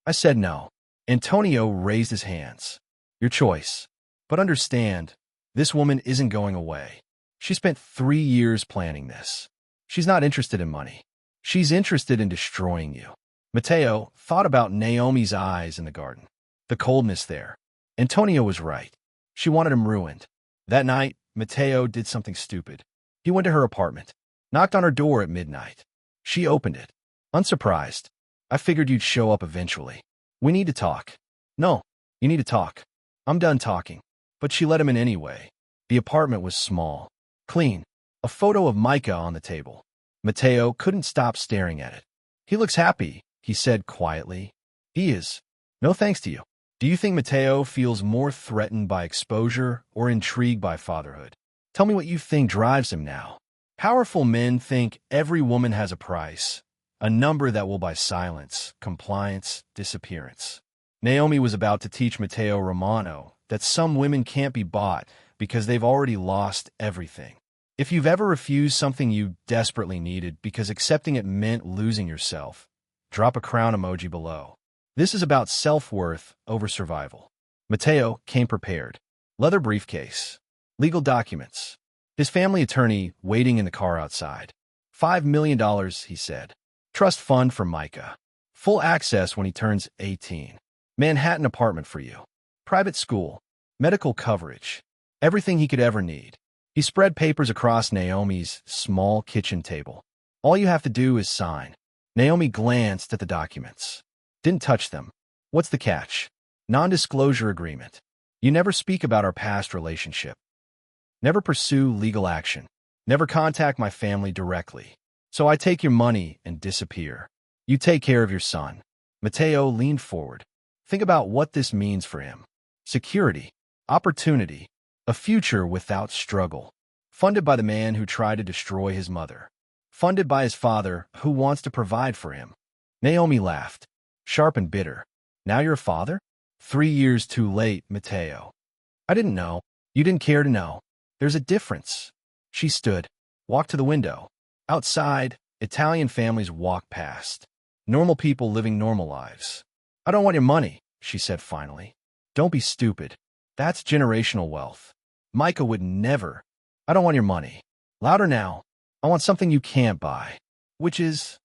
I said no. Antonio raised his hands. Your choice. But understand, this woman isn't going away. She spent 3 years planning this. She's not interested in money. She's interested in destroying you. Mateo thought about Naomi's eyes in the garden. The coldness there. Antonio was right. She wanted him ruined. That night, Mateo did something stupid. He went to her apartment, knocked on her door at midnight. She opened it. Unsurprised. I figured you'd show up eventually. We need to talk. No, you need to talk. I'm done talking. But she let him in anyway. The apartment was small, clean. A photo of Micah on the table. Mateo couldn't stop staring at it. He looks happy, he said quietly. He is. No thanks to you. Do you think Mateo feels more threatened by exposure or intrigued by fatherhood? Tell me what you think drives him now. Powerful men think every woman has a price, a number that will buy silence, compliance, disappearance. Naomi was about to teach Matteo Romano that some women can't be bought because they've already lost everything. If you've ever refused something you desperately needed because accepting it meant losing yourself, drop a crown emoji below. This is about self-worth over survival. Matteo came prepared. Leather briefcase. Legal documents. His family attorney waiting in the car outside. $5 million, he said. Trust fund for Micah. Full access when he turns 18. Manhattan apartment for you. Private school. Medical coverage. Everything he could ever need. He spread papers across Naomi's small kitchen table. All you have to do is sign. Naomi glanced at the documents. Didn't touch them. What's the catch? Non-disclosure agreement. You never speak about our past relationship. Never pursue legal action. Never contact my family directly. So I take your money and disappear. You take care of your son. Matteo leaned forward. Think about what this means for him. Security. Opportunity. A future without struggle. Funded by the man who tried to destroy his mother. Funded by his father who wants to provide for him. Naomi laughed. Sharp and bitter. Now you're a father? 3 years too late, Matteo. I didn't know. You didn't care to know. There's a difference. She stood. Walked to the window. Outside, Italian families walked past. Normal people living normal lives. I don't want your money, she said finally. Don't be stupid. That's generational wealth. Micah would never. I don't want your money. Louder now. I want something you can't buy. Which is?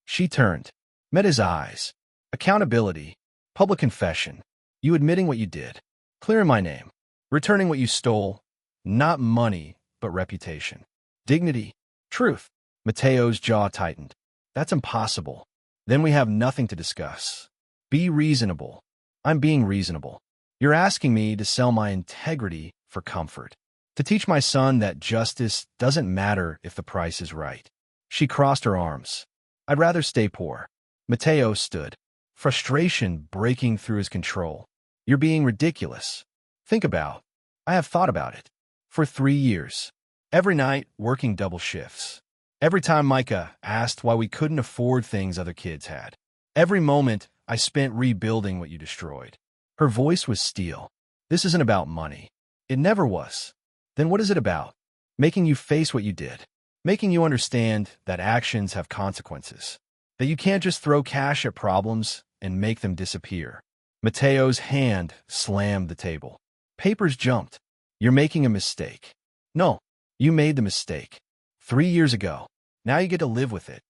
She turned. Met his eyes. Accountability. Public confession. You admitting what you did. Clearing my name. Returning what you stole. Not money, but reputation. Dignity. Truth. Matteo's jaw tightened. That's impossible. Then we have nothing to discuss. Be reasonable. I'm being reasonable. You're asking me to sell my integrity for comfort. To teach my son that justice doesn't matter if the price is right. She crossed her arms. I'd rather stay poor. Matteo stood. Frustration breaking through his control. You're being ridiculous. Think about. I have thought about it. For 3 years. Every night, working double shifts. Every time Micah asked why we couldn't afford things other kids had. Every moment I spent rebuilding what you destroyed. Her voice was steel. This isn't about money. It never was. Then what is it about? Making you face what you did. Making you understand that actions have consequences. That you can't just throw cash at problems and make them disappear. Matteo's hand slammed the table. Papers jumped. You're making a mistake. No, you made the mistake. 3 years ago. Now you get to live with it.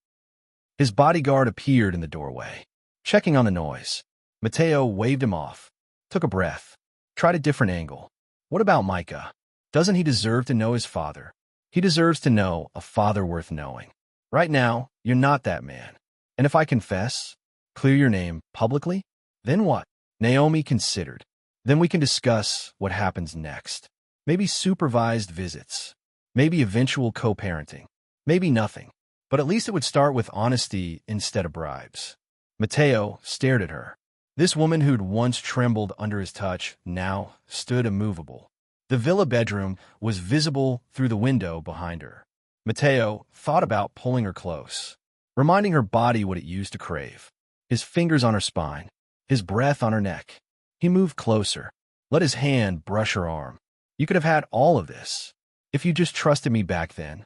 His bodyguard appeared in the doorway, checking on the noise. Matteo waved him off. Took a breath. Tried a different angle. What about Micah? Doesn't he deserve to know his father? He deserves to know a father worth knowing. Right now, you're not that man. And if I confess, clear your name publicly, then what? Naomi considered. Then we can discuss what happens next. Maybe supervised visits. Maybe eventual co-parenting. Maybe nothing. But at least it would start with honesty instead of bribes. Matteo stared at her. This woman who'd once trembled under his touch now stood immovable. The villa bedroom was visible through the window behind her. Matteo thought about pulling her close, reminding her body what it used to crave. His fingers on her spine, his breath on her neck. He moved closer, let his hand brush her arm. You could have had all of this if you just trusted me back then.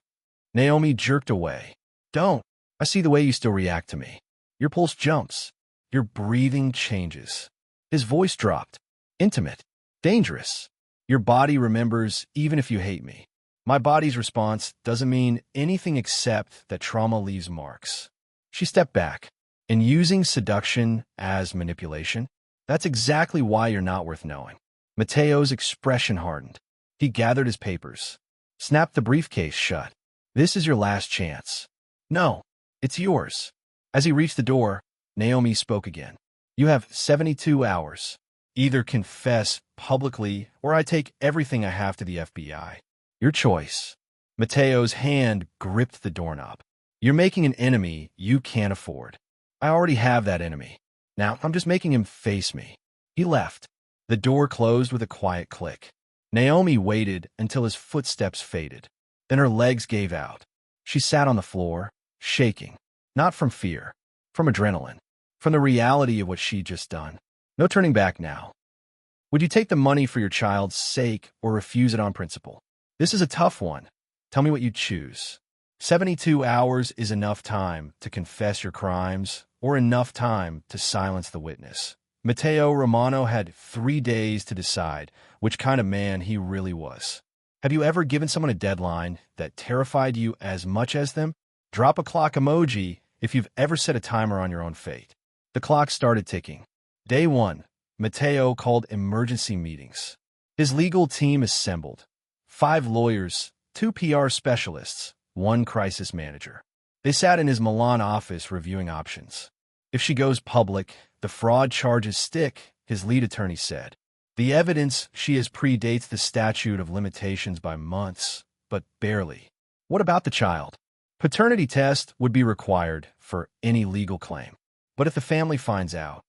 Naomi jerked away. Don't. I see the way you still react to me. Your pulse jumps. Your breathing changes. His voice dropped. Intimate. Dangerous. Your body remembers even if you hate me. My body's response doesn't mean anything except that trauma leaves marks. She stepped back. And using seduction as manipulation? That's exactly why you're not worth knowing. Matteo's expression hardened. He gathered his papers. Snapped the briefcase shut. This is your last chance. No, it's yours. As he reached the door, Naomi spoke again. You have 72 hours. Either confess publicly or I take everything I have to the FBI. Your choice. Matteo's hand gripped the doorknob. You're making an enemy you can't afford. I already have that enemy. Now I'm just making him face me. He left. The door closed with a quiet click. Naomi waited until his footsteps faded. Then her legs gave out. She sat on the floor, shaking. Not from fear, from adrenaline, from the reality of what she'd just done. No turning back now. Would you take the money for your child's sake or refuse it on principle? This is a tough one. Tell me what you'd choose. 72 hours is enough time to confess your crimes or enough time to silence the witness. Matteo Romano had 3 days to decide which kind of man he really was. Have you ever given someone a deadline that terrified you as much as them? Drop a clock emoji if you've ever set a timer on your own fate. The clock started ticking. Day 1. Matteo called emergency meetings. His legal team assembled. 5 lawyers, 2 PR specialists, 1 crisis manager. They sat in his Milan office reviewing options. If she goes public, the fraud charges stick, his lead attorney said. The evidence she has predates the statute of limitations by months, but barely. What about the child? Paternity test would be required for any legal claim. But if the family finds out?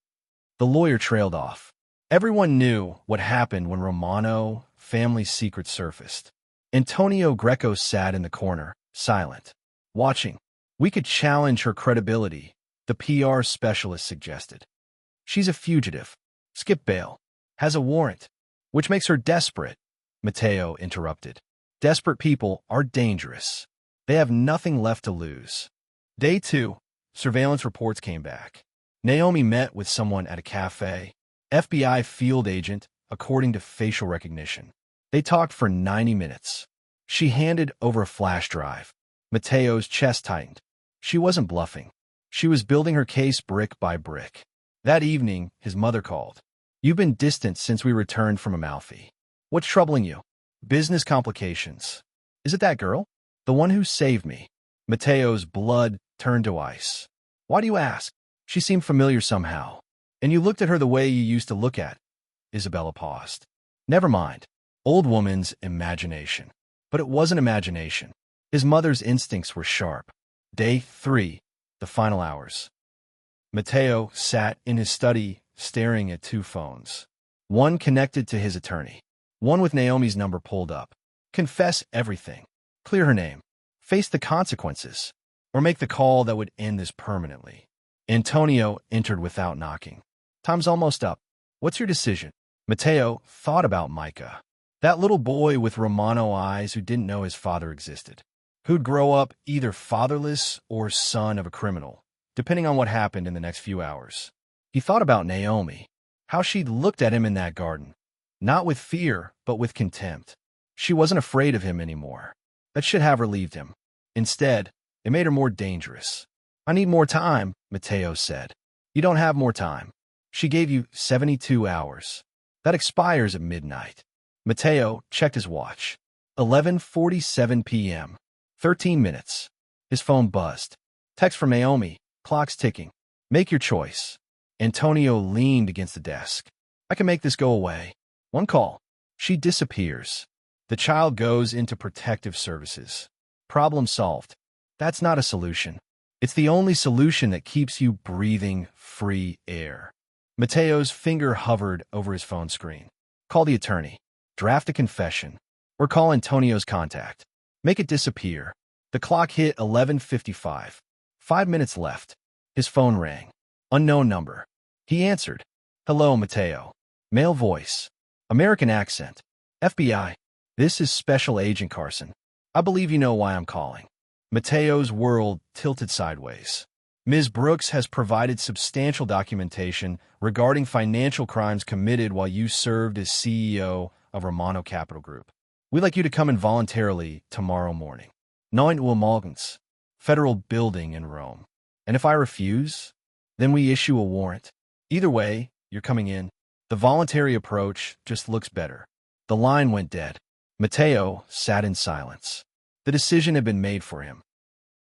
The lawyer trailed off. Everyone knew what happened when Romano family's secret surfaced. Antonio Greco sat in the corner, silent, watching. We could challenge her credibility, the PR specialist suggested. She's a fugitive. Skip bail. Has a warrant. Which makes her desperate, Matteo interrupted. Desperate people are dangerous. They have nothing left to lose. Day 2. Surveillance reports came back. Naomi met with someone at a cafe. FBI field agent, according to facial recognition. They talked for 90 minutes. She handed over a flash drive. Matteo's chest tightened. She wasn't bluffing. She was building her case brick by brick. That evening, his mother called. You've been distant since we returned from Amalfi. What's troubling you? Business complications. Is it that girl? The one who saved me. Matteo's blood turned to ice. Why do you ask? She seemed familiar somehow. And you looked at her the way you used to look at. Isabella paused. Never mind. Old woman's imagination. But it wasn't imagination. His mother's instincts were sharp. Day 3. The final hours. Matteo sat in his study, staring at 2 phones. One connected to his attorney. One with Naomi's number pulled up. Confess everything. Clear her name. Face the consequences. Or make the call that would end this permanently. Antonio entered without knocking. Time's almost up. What's your decision? Matteo thought about Micah. That little boy with Romano eyes who didn't know his father existed. Who'd grow up either fatherless or son of a criminal, depending on what happened in the next few hours. He thought about Naomi, how she'd looked at him in that garden, not with fear, but with contempt. She wasn't afraid of him anymore. That should have relieved him. Instead, it made her more dangerous. I need more time, Matteo said. You don't have more time. She gave you 72 hours. That expires at midnight. Matteo checked his watch. 11:47 p.m. 13 minutes. His phone buzzed. Text from Naomi. Clock's ticking. Make your choice. Antonio leaned against the desk. I can make this go away. One call. She disappears. The child goes into protective services. Problem solved. That's not a solution. It's the only solution that keeps you breathing free air. Matteo's finger hovered over his phone screen. Call the attorney. Draft a confession. Or call Antonio's contact. Make it disappear. The clock hit 11:55. 5 minutes left. His phone rang. Unknown number. He answered. Hello, Matteo. Male voice. American accent. FBI. This is Special Agent Carson. I believe you know why I'm calling. Matteo's world tilted sideways. Ms. Brooks has provided substantial documentation regarding financial crimes committed while you served as CEO of Romano Capital Group. We'd like you to come in voluntarily tomorrow morning. 9 Uhr morgens. Federal building in Rome. And if I refuse, then we issue a warrant. Either way, you're coming in. The voluntary approach just looks better. The line went dead. Matteo sat in silence. The decision had been made for him.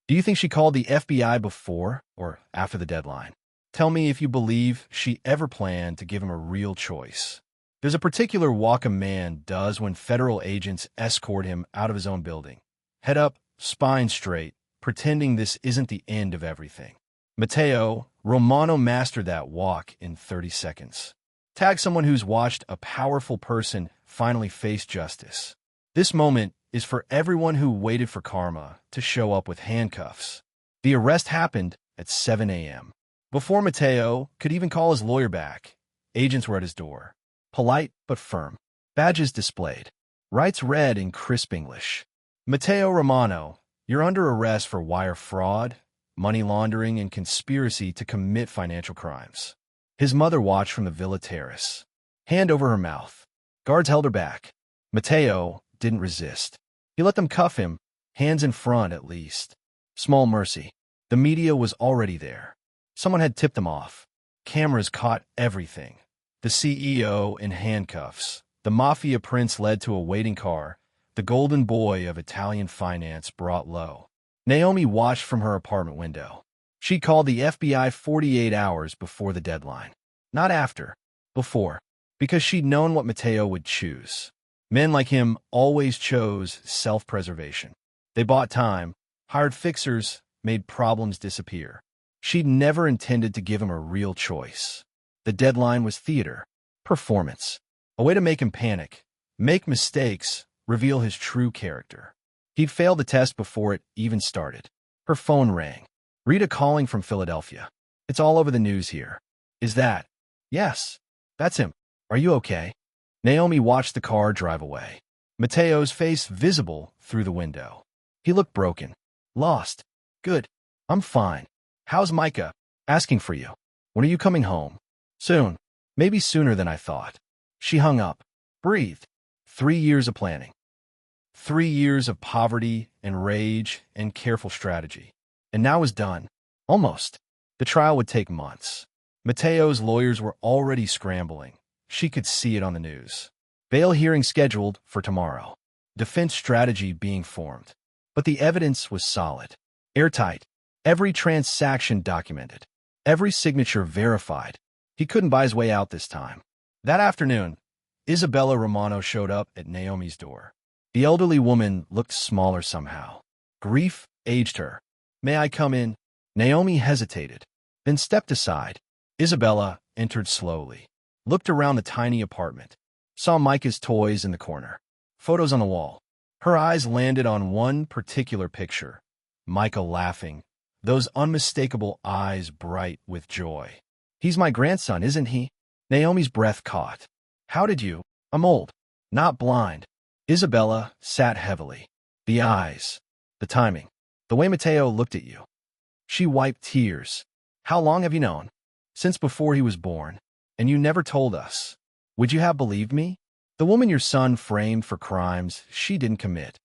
Do you think she called the FBI before or after the deadline? Tell me if you believe she ever planned to give him a real choice. There's a particular walk a man does when federal agents escort him out of his own building. Head up, spine straight, pretending this isn't the end of everything. Matteo Romano mastered that walk in 30 seconds. Tag someone who's watched a powerful person finally face justice. This moment is for everyone who waited for karma to show up with handcuffs. The arrest happened at 7 a.m. Before Mateo could even call his lawyer back, agents were at his door. Polite but firm. Badges displayed. Rights read in crisp English. Mateo Romano, you're under arrest for wire fraud, money laundering, and conspiracy to commit financial crimes. His mother watched from the villa terrace. Hand over her mouth. Guards held her back. Mateo didn't resist. He let them cuff him, hands in front at least. Small mercy. The media was already there. Someone had tipped them off. Cameras caught everything. The CEO in handcuffs. The Mafia prince led to a waiting car. The golden boy of Italian finance brought low. Naomi watched from her apartment window. She called the FBI 48 hours before the deadline. Not after. Before. Because she'd known what Mateo would choose. Men like him always chose self-preservation. They bought time, hired fixers, made problems disappear. She'd never intended to give him a real choice. The deadline was theater, performance, a way to make him panic, make mistakes, reveal his true character. He'd failed the test before it even started. Her phone rang. Rita calling from Philadelphia. It's all over the news here. Is that? Yes. That's him. Are you okay? Naomi watched the car drive away. Mateo's face visible through the window. He looked broken. Lost. Good. I'm fine. How's Micah? Asking for you. When are you coming home? Soon. Maybe sooner than I thought. She hung up. Breathed. 3 years of planning. 3 years of poverty and rage and careful strategy. And now was done. Almost. The trial would take months. Mateo's lawyers were already scrambling. She could see it on the news. Bail hearing scheduled for tomorrow. Defense strategy being formed. But the evidence was solid. Airtight. Every transaction documented. Every signature verified. He couldn't buy his way out this time. That afternoon, Isabella Romano showed up at Naomi's door. The elderly woman looked smaller somehow. Grief aged her. May I come in? Naomi hesitated, then stepped aside. Isabella entered slowly. Looked around the tiny apartment. Saw Micah's toys in the corner. Photos on the wall. Her eyes landed on one particular picture. Micah laughing. Those unmistakable eyes bright with joy. He's my grandson, isn't he? Naomi's breath caught. How did you? I'm old. Not blind. Isabella sat heavily. The eyes. The timing. The way Mateo looked at you. She wiped tears. How long have you known? Since before he was born. And you never told us. Would you have believed me? The woman your son framed for crimes she didn't commit.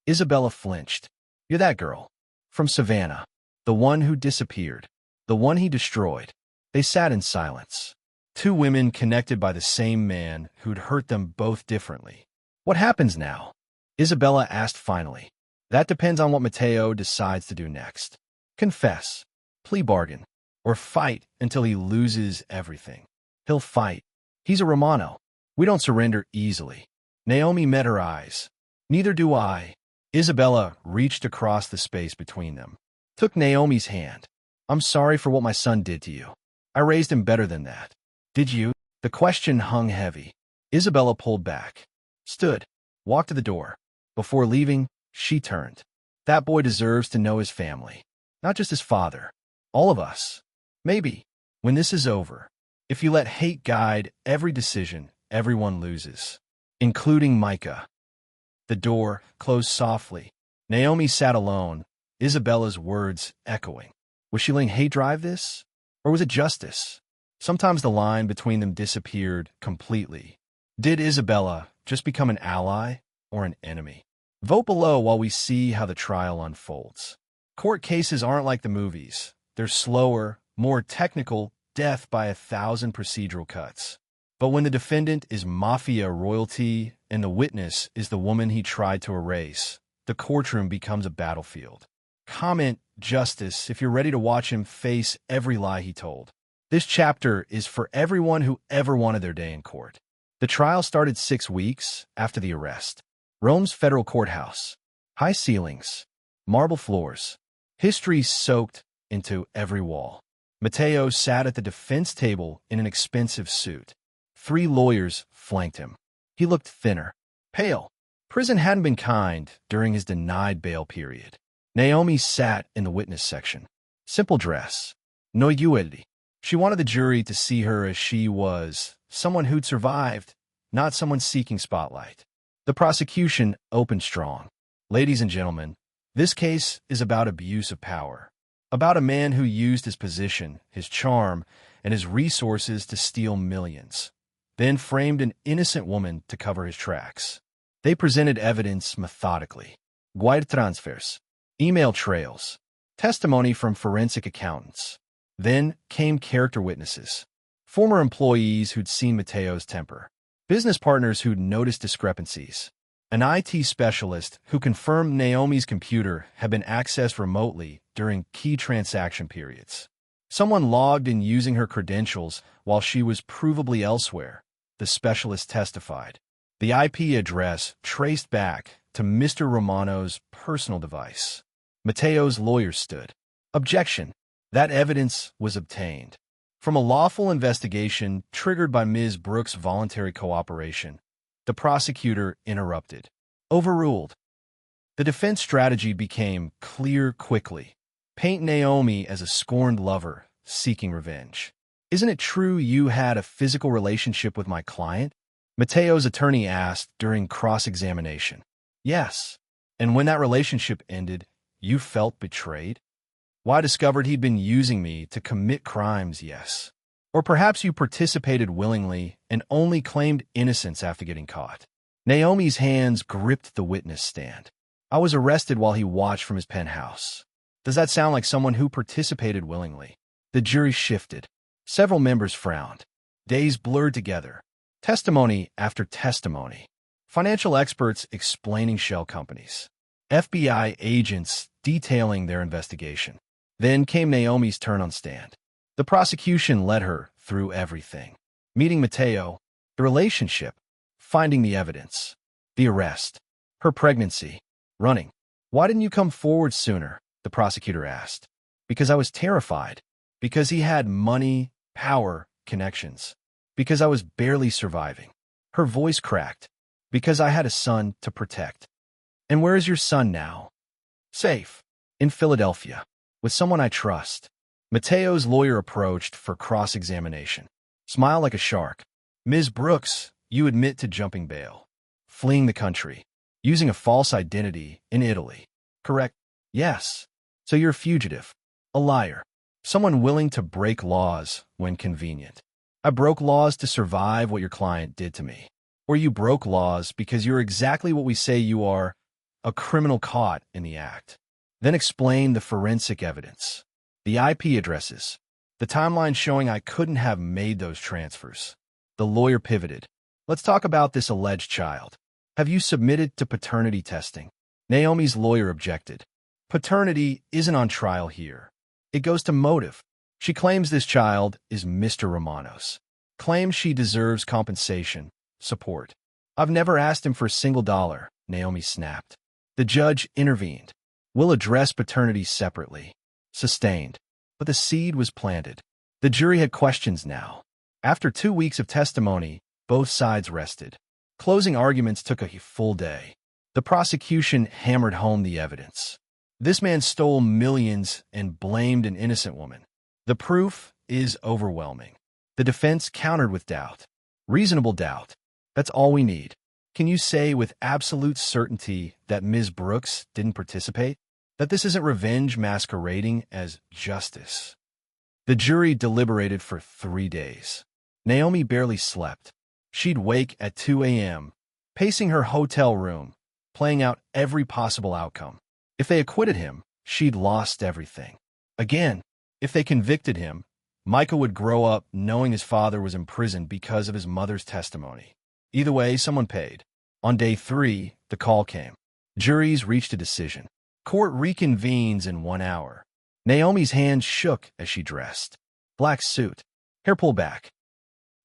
Isabella flinched. You're that girl. From Savannah. The one who disappeared. The one he destroyed. They sat in silence. Two women connected by the same man who'd hurt them both differently. What happens now? Isabella asked finally. That depends on what Mateo decides to do next. Confess. Plea bargain. Or fight until he loses everything. He'll fight. He's a Romano. We don't surrender easily. Naomi met her eyes. Neither do I. Isabella reached across the space between them. Took Naomi's hand. I'm sorry for what my son did to you. I raised him better than that. Did you? The question hung heavy. Isabella pulled back. Stood. Walked to the door. Before leaving, she turned. That boy deserves to know his family. Not just his father. All of us. Maybe. When this is over. If you let hate guide every decision, everyone loses. Including Micah. The door closed softly. Naomi sat alone, Isabella's words echoing. Was she letting hate drive this? Or was it justice? Sometimes the line between them disappeared completely. Did Isabella just become an ally or an enemy? Vote below while we see how the trial unfolds. Court cases aren't like the movies. They're slower, more technical, death by 1,000 procedural cuts. But when the defendant is Mafia royalty and the witness is the woman he tried to erase, the courtroom becomes a battlefield. Comment justice if you're ready to watch him face every lie he told. This chapter is for everyone who ever wanted their day in court. The trial started 6 weeks after the arrest. Rome's federal courthouse. High ceilings. Marble floors. History soaked into every wall. Mateo sat at the defense table in an expensive suit. 3 lawyers flanked him. He looked thinner, pale. Prison hadn't been kind during his denied bail period. Naomi sat in the witness section. Simple dress. No uedi. She wanted the jury to see her as she was, someone who'd survived, not someone seeking spotlight. The prosecution opened strong. Ladies and gentlemen, this case is about abuse of power. About a man who used his position, his charm, and his resources to steal millions, then framed an innocent woman to cover his tracks. They presented evidence methodically. Wire transfers, email trails, testimony from forensic accountants. Then came character witnesses, former employees who'd seen Mateo's temper, business partners who'd noticed discrepancies, an IT specialist who confirmed Naomi's computer had been accessed remotely during key transaction periods. Someone logged in using her credentials while she was provably elsewhere, the specialist testified. The IP address traced back to Mr. Romano's personal device. Mateo's lawyer stood. Objection. That evidence was obtained from a lawful investigation triggered by Ms. Brooks' voluntary cooperation. The prosecutor interrupted. Overruled. The defense strategy became clear quickly. Paint Naomi as a scorned lover seeking revenge. Isn't it true you had a physical relationship with my client? Mateo's attorney asked during cross-examination. Yes. And when that relationship ended, you felt betrayed? Why discovered he'd been using me to commit crimes, yes. Or perhaps you participated willingly and only claimed innocence after getting caught. Naomi's hands gripped the witness stand. I was arrested while he watched from his penthouse. Does that sound like someone who participated willingly? The jury shifted. Several members frowned. Days blurred together. Testimony after testimony. Financial experts explaining shell companies. FBI agents detailing their investigation. Then came Naomi's turn on stand. The prosecution led her through everything. Meeting Mateo, the relationship, finding the evidence, the arrest, her pregnancy, running. Why didn't you come forward sooner? The prosecutor asked. Because I was terrified. Because he had money, power, connections. Because I was barely surviving. Her voice cracked. Because I had a son to protect. And where is your son now? Safe. In Philadelphia. With someone I trust. Mateo's lawyer approached for cross-examination. Smile like a shark. Ms. Brooks, you admit to jumping bail. Fleeing the country. Using a false identity in Italy. Correct? Yes. So you're a fugitive. A liar. Someone willing to break laws when convenient. I broke laws to survive what your client did to me. Or you broke laws because you're exactly what we say you are, a criminal caught in the act. Then explain the forensic evidence. The IP addresses. The timeline showing I couldn't have made those transfers. The lawyer pivoted. Let's talk about this alleged child. Have you submitted to paternity testing? Naomi's lawyer objected. Paternity isn't on trial here. It goes to motive. She claims this child is Mr. Romano's. Claims she deserves compensation, support. I've never asked him for a single dollar, Naomi snapped. The judge intervened. We'll address paternity separately. Sustained. But the seed was planted. The jury had questions now. After 2 weeks of testimony, both sides rested. Closing arguments took a full day. The prosecution hammered home the evidence. This man stole millions and blamed an innocent woman. The proof is overwhelming. The defense countered with doubt. Reasonable doubt. That's all we need. Can you say with absolute certainty that Ms. Brooks didn't participate? That this isn't revenge masquerading as justice? The jury deliberated for 3 days. Naomi barely slept. She'd wake at 2 a.m., pacing her hotel room, playing out every possible outcome. If they acquitted him, she'd lost everything. Again, if they convicted him, Michael would grow up knowing his father was imprisoned because of his mother's testimony. Either way, someone paid. On day 3, the call came. Juries reached a decision. Court reconvenes in 1 hour. Naomi's hands shook as she dressed. Black suit. Hair pulled back.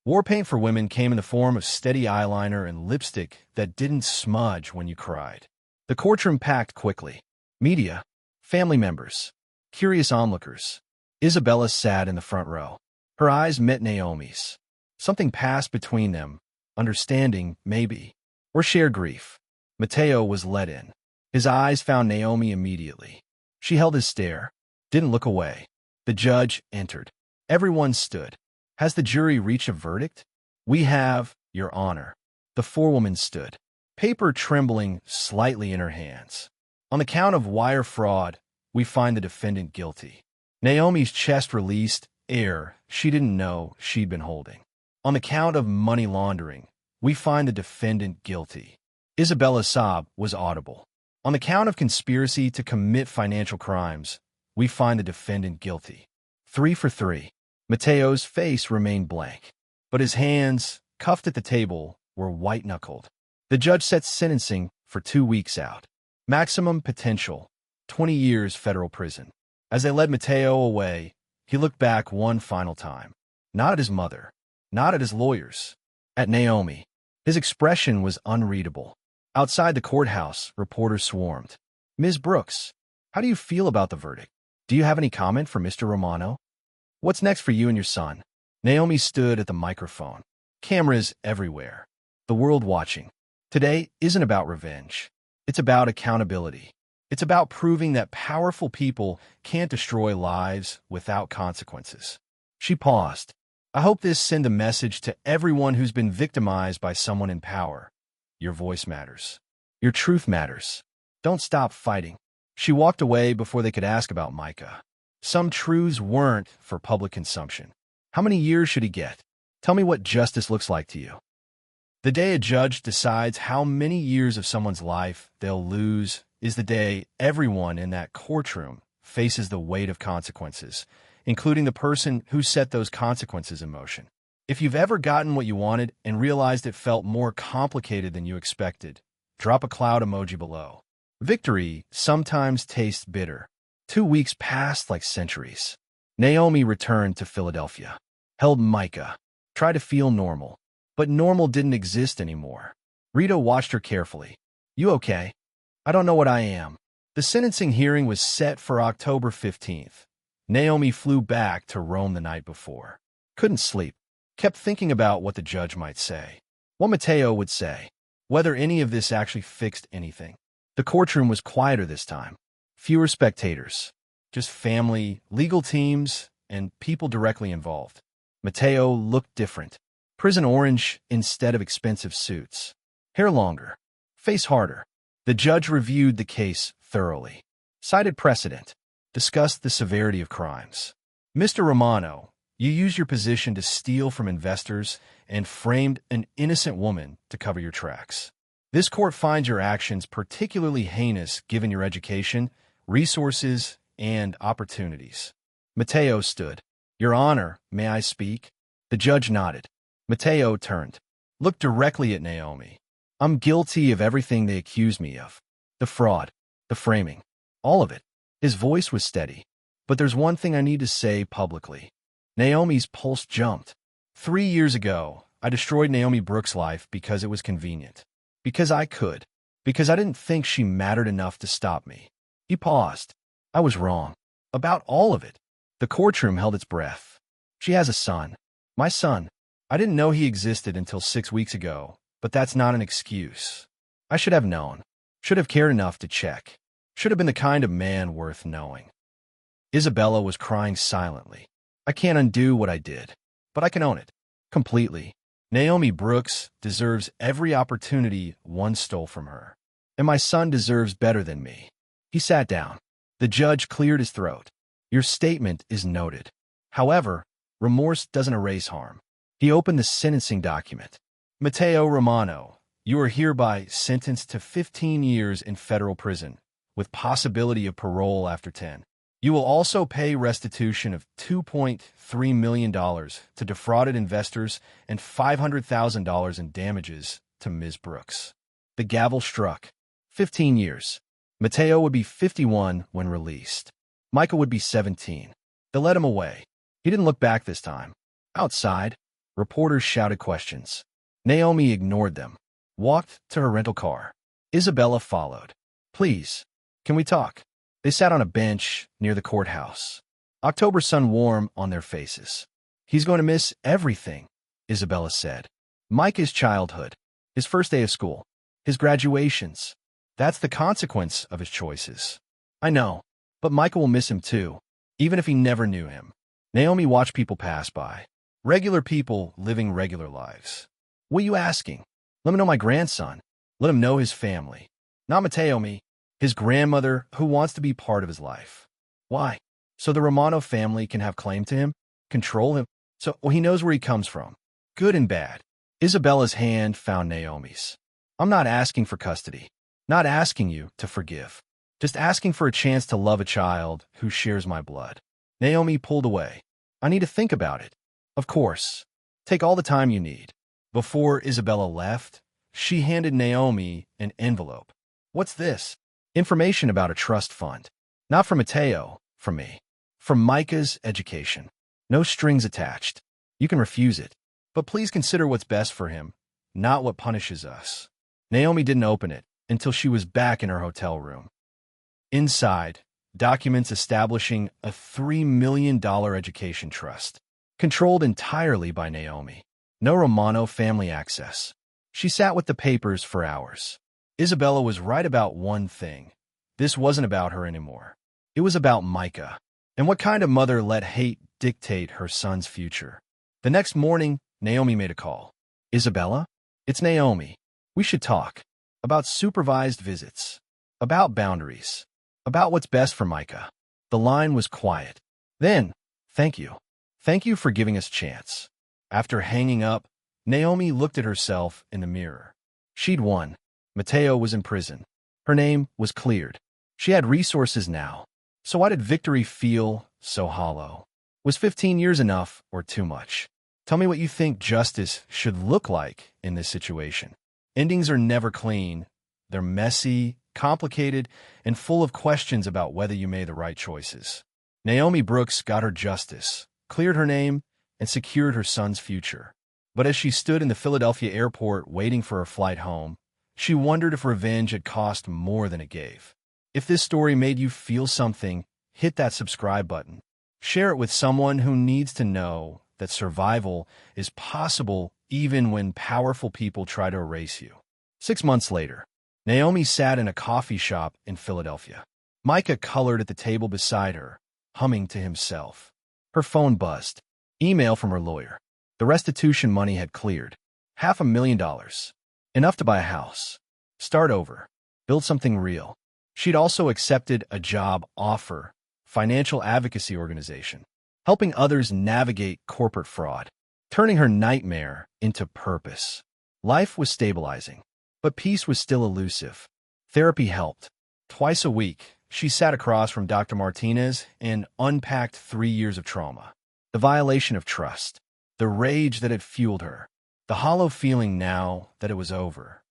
War paint for women came in the form of steady eyeliner and lipstick that didn't smudge when you cried. The courtroom packed quickly. Media, family members, curious onlookers. Isabella sat in the front row. Her eyes met Naomi's. Something passed between them, understanding, maybe, or shared grief. Mateo was let in. His eyes found Naomi immediately. She held his stare, didn't look away. The judge entered. Everyone stood. Has the jury reached a verdict? We have, Your Honor. The forewoman stood, paper trembling slightly in her hands. On the count of wire fraud, we find the defendant guilty. Naomi's chest released air she didn't know she'd been holding. On the count of money laundering, we find the defendant guilty. Isabella's sob was audible. On the count of conspiracy to commit financial crimes, we find the defendant guilty. 3 for 3. Mateo's face remained blank, but his hands, cuffed at the table, were white-knuckled. The judge set sentencing for 2 weeks out. Maximum potential, 20 years federal prison. As they led Mateo away, he looked back one final time. Not at his mother, not at his lawyers, at Naomi. His expression was unreadable. Outside the courthouse, reporters swarmed. Ms. Brooks, how do you feel about the verdict? Do you have any comment for Mr. Romano? What's next for you and your son? Naomi stood at the microphone. Cameras everywhere. The world watching. Today isn't about revenge. It's about accountability. It's about proving that powerful people can't destroy lives without consequences. She paused. I hope this sends a message to everyone who's been victimized by someone in power. Your voice matters. Your truth matters. Don't stop fighting. She walked away before they could ask about Micah. Some truths weren't for public consumption. How many years should he get? Tell me what justice looks like to you. The day a judge decides how many years of someone's life they'll lose is the day everyone in that courtroom faces the weight of consequences, including the person who set those consequences in motion. If you've ever gotten what you wanted and realized it felt more complicated than you expected, drop a cloud emoji below. Victory sometimes tastes bitter. 2 weeks passed like centuries. Naomi returned to Philadelphia, held Micah, tried to feel normal. But normal didn't exist anymore. Rita watched her carefully. You okay? I don't know what I am. The sentencing hearing was set for October 15th. Naomi flew back to Rome the night before. Couldn't sleep. Kept thinking about what the judge might say. What Mateo would say. Whether any of this actually fixed anything. The courtroom was quieter this time. Fewer spectators. Just family, legal teams, and people directly involved. Mateo looked different. Prison orange instead of expensive suits. Hair longer. Face harder. The judge reviewed the case thoroughly. Cited precedent. Discussed the severity of crimes. Mr. Romano, you used your position to steal from investors and framed an innocent woman to cover your tracks. This court finds your actions particularly heinous given your education, resources, and opportunities. Mateo stood. Your Honor, may I speak? The judge nodded. Mateo turned. Looked directly at Naomi. I'm guilty of everything they accuse me of. The fraud. The framing. All of it. His voice was steady. But there's one thing I need to say publicly. Naomi's pulse jumped. 3 years ago, I destroyed Naomi Brooks' life because it was convenient. Because I could. Because I didn't think she mattered enough to stop me. He paused. I was wrong. About all of it. The courtroom held its breath. She has a son. My son. I didn't know he existed until 6 weeks ago, but that's not an excuse. I should have known. Should have cared enough to check. Should have been the kind of man worth knowing. Isabella was crying silently. I can't undo what I did, but I can own it. Completely. Naomi Brooks deserves every opportunity one stole from her. And my son deserves better than me. He sat down. The judge cleared his throat. Your statement is noted. However, remorse doesn't erase harm. He opened the sentencing document. Mateo Romano, you are hereby sentenced to 15 years in federal prison, with possibility of parole after 10. You will also pay restitution of $2.3 million to defrauded investors and $500,000 in damages to Ms. Brooks. The gavel struck. 15 years. Mateo would be 51 when released. Michael would be 17. They let him away. He didn't look back this time. Outside, reporters shouted questions. Naomi ignored them. Walked to her rental car. Isabella followed. Please, can we talk? They sat on a bench near the courthouse. October sun warm on their faces. He's going to miss everything, Isabella said. Micah's childhood. His first day of school. His graduations. That's the consequence of his choices. I know. But Micah will miss him too, even if he never knew him. Naomi watched people pass by. Regular people living regular lives. What are you asking? Let me know my grandson. Let him know his family. Not Mateo, me. His grandmother, who wants to be part of his life. Why? So the Romano family can have claim to him? Control him? So he knows where he comes from. Good and bad. Isabella's hand found Naomi's. I'm not asking for custody. Not asking you to forgive. Just asking for a chance to love a child who shares my blood. Naomi pulled away. I need to think about it. Of course. Take all the time you need. Before Isabella left, she handed Naomi an envelope. What's this? Information about a trust fund. Not from Mateo, from me. From Micah's education. No strings attached. You can refuse it. But please consider what's best for him, not what punishes us. Naomi didn't open it until she was back in her hotel room. Inside, documents establishing a $3 million education trust, controlled entirely by Naomi. No Romano family access. She sat with the papers for hours. Isabella was right about one thing. This wasn't about her anymore. It was about Micah. And what kind of mother let hate dictate her son's future? The next morning, Naomi made a call. Isabella? It's Naomi. We should talk. About supervised visits. About boundaries. About what's best for Micah. The line was quiet. Then, thank you. Thank you for giving us a chance. After hanging up, Naomi looked at herself in the mirror. She'd won. Mateo was in prison. Her name was cleared. She had resources now. So why did victory feel so hollow? Was 15 years enough or too much? Tell me what you think justice should look like in this situation. Endings are never clean. They're messy, complicated, and full of questions about whether you made the right choices. Naomi Brooks got her justice, cleared her name, and secured her son's future. But as she stood in the Philadelphia airport waiting for her flight home, she wondered if revenge had cost more than it gave. If this story made you feel something, hit that subscribe button. Share it with someone who needs to know that survival is possible even when powerful people try to erase you. 6 months later, Naomi sat in a coffee shop in Philadelphia. Micah colored at the table beside her, humming to himself. Her phone buzzed. Email from her lawyer. The restitution money had cleared. $500,000. Enough to buy a house. Start over. Build something real. She'd also accepted a job offer, financial advocacy organization, helping others navigate corporate fraud, turning her nightmare into purpose. Life was stabilizing, but peace was still elusive. Therapy helped. Twice a week, she sat across from Dr. Martinez and unpacked 3 years of trauma. The violation of trust, the rage that had fueled her, the hollow feeling now that it was over.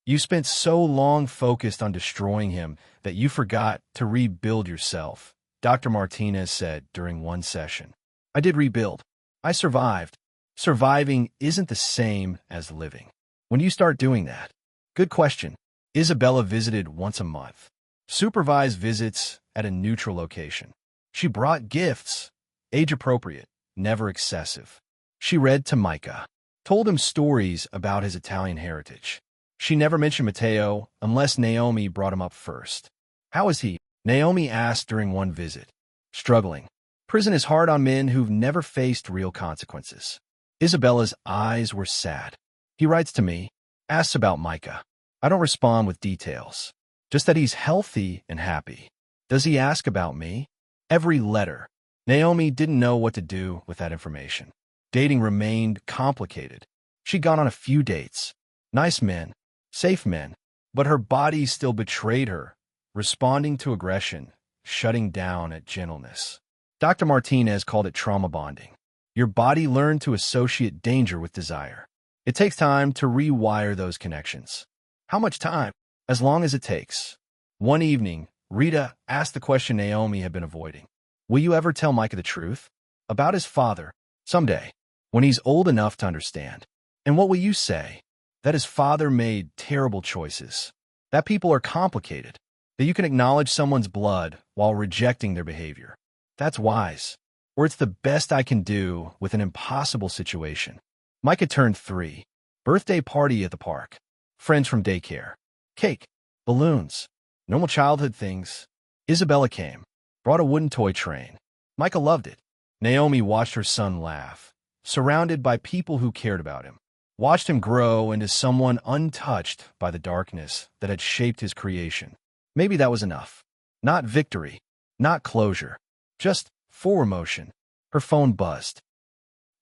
You spent so long focused on destroying him that you forgot to rebuild yourself, Dr. Martinez said during one session. I did rebuild. I survived. Surviving isn't the same as living. When do you start doing that? Good question. Isabella visited once a month. Supervised visits at a neutral location. She brought gifts, age-appropriate, never excessive. She read to Micah, told him stories about his Italian heritage. She never mentioned Mateo unless Naomi brought him up first. How is he? Naomi asked during one visit. Struggling. Prison is hard on men who've never faced real consequences. Isabella's eyes were sad. He writes to me, asks about Micah. I don't respond with details. Just that he's healthy and happy. Does he ask about me? Every letter. Naomi didn't know what to do with that information. Dating remained complicated. She'd gone on a few dates. Nice men. Safe men. But her body still betrayed her, responding to aggression, shutting down at gentleness. Dr. Martinez called it trauma bonding. Your body learned to associate danger with desire. It takes time to rewire those connections. How much time? As long as it takes. One evening, Rita asked the question Naomi had been avoiding. Will you ever tell Micah the truth? About his father. Someday. When he's old enough to understand. And what will you say? That his father made terrible choices. That people are complicated. That you can acknowledge someone's blood while rejecting their behavior. That's wise. Or it's the best I can do with an impossible situation. Micah turned 3. Birthday party at the park. Friends from daycare. Cake. Balloons. Normal childhood things. Isabella came. Brought a wooden toy train. Micah loved it. Naomi watched her son laugh, surrounded by people who cared about him. Watched him grow into someone untouched by the darkness that had shaped his creation. Maybe that was enough. Not victory, not closure, just forward motion. Her phone buzzed.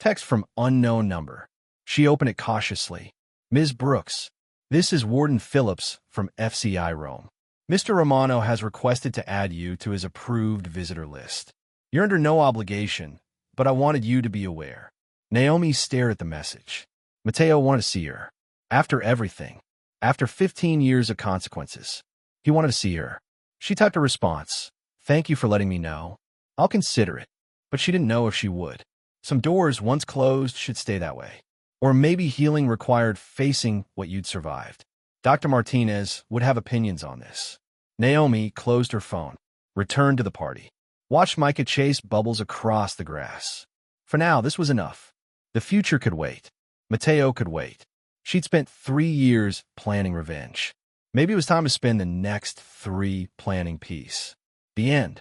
Text from unknown number. She opened it cautiously. Ms. Brooks, this is Warden Phillips from FCI Rome. Mr. Romano has requested to add you to his approved visitor list. You're under no obligation, but I wanted you to be aware. Naomi stared at the message. Mateo wanted to see her. After everything. After 15 years of consequences. He wanted to see her. She typed a response. Thank you for letting me know. I'll consider it. But she didn't know if she would. Some doors, once closed, should stay that way. Or maybe healing required facing what you'd survived. Dr. Martinez would have opinions on this. Naomi closed her phone, returned to the party, watched Micah chase bubbles across the grass. For now, this was enough. The future could wait. Mateo could wait. She'd spent 3 years planning revenge. Maybe it was time to spend the next 3 planning peace. The end.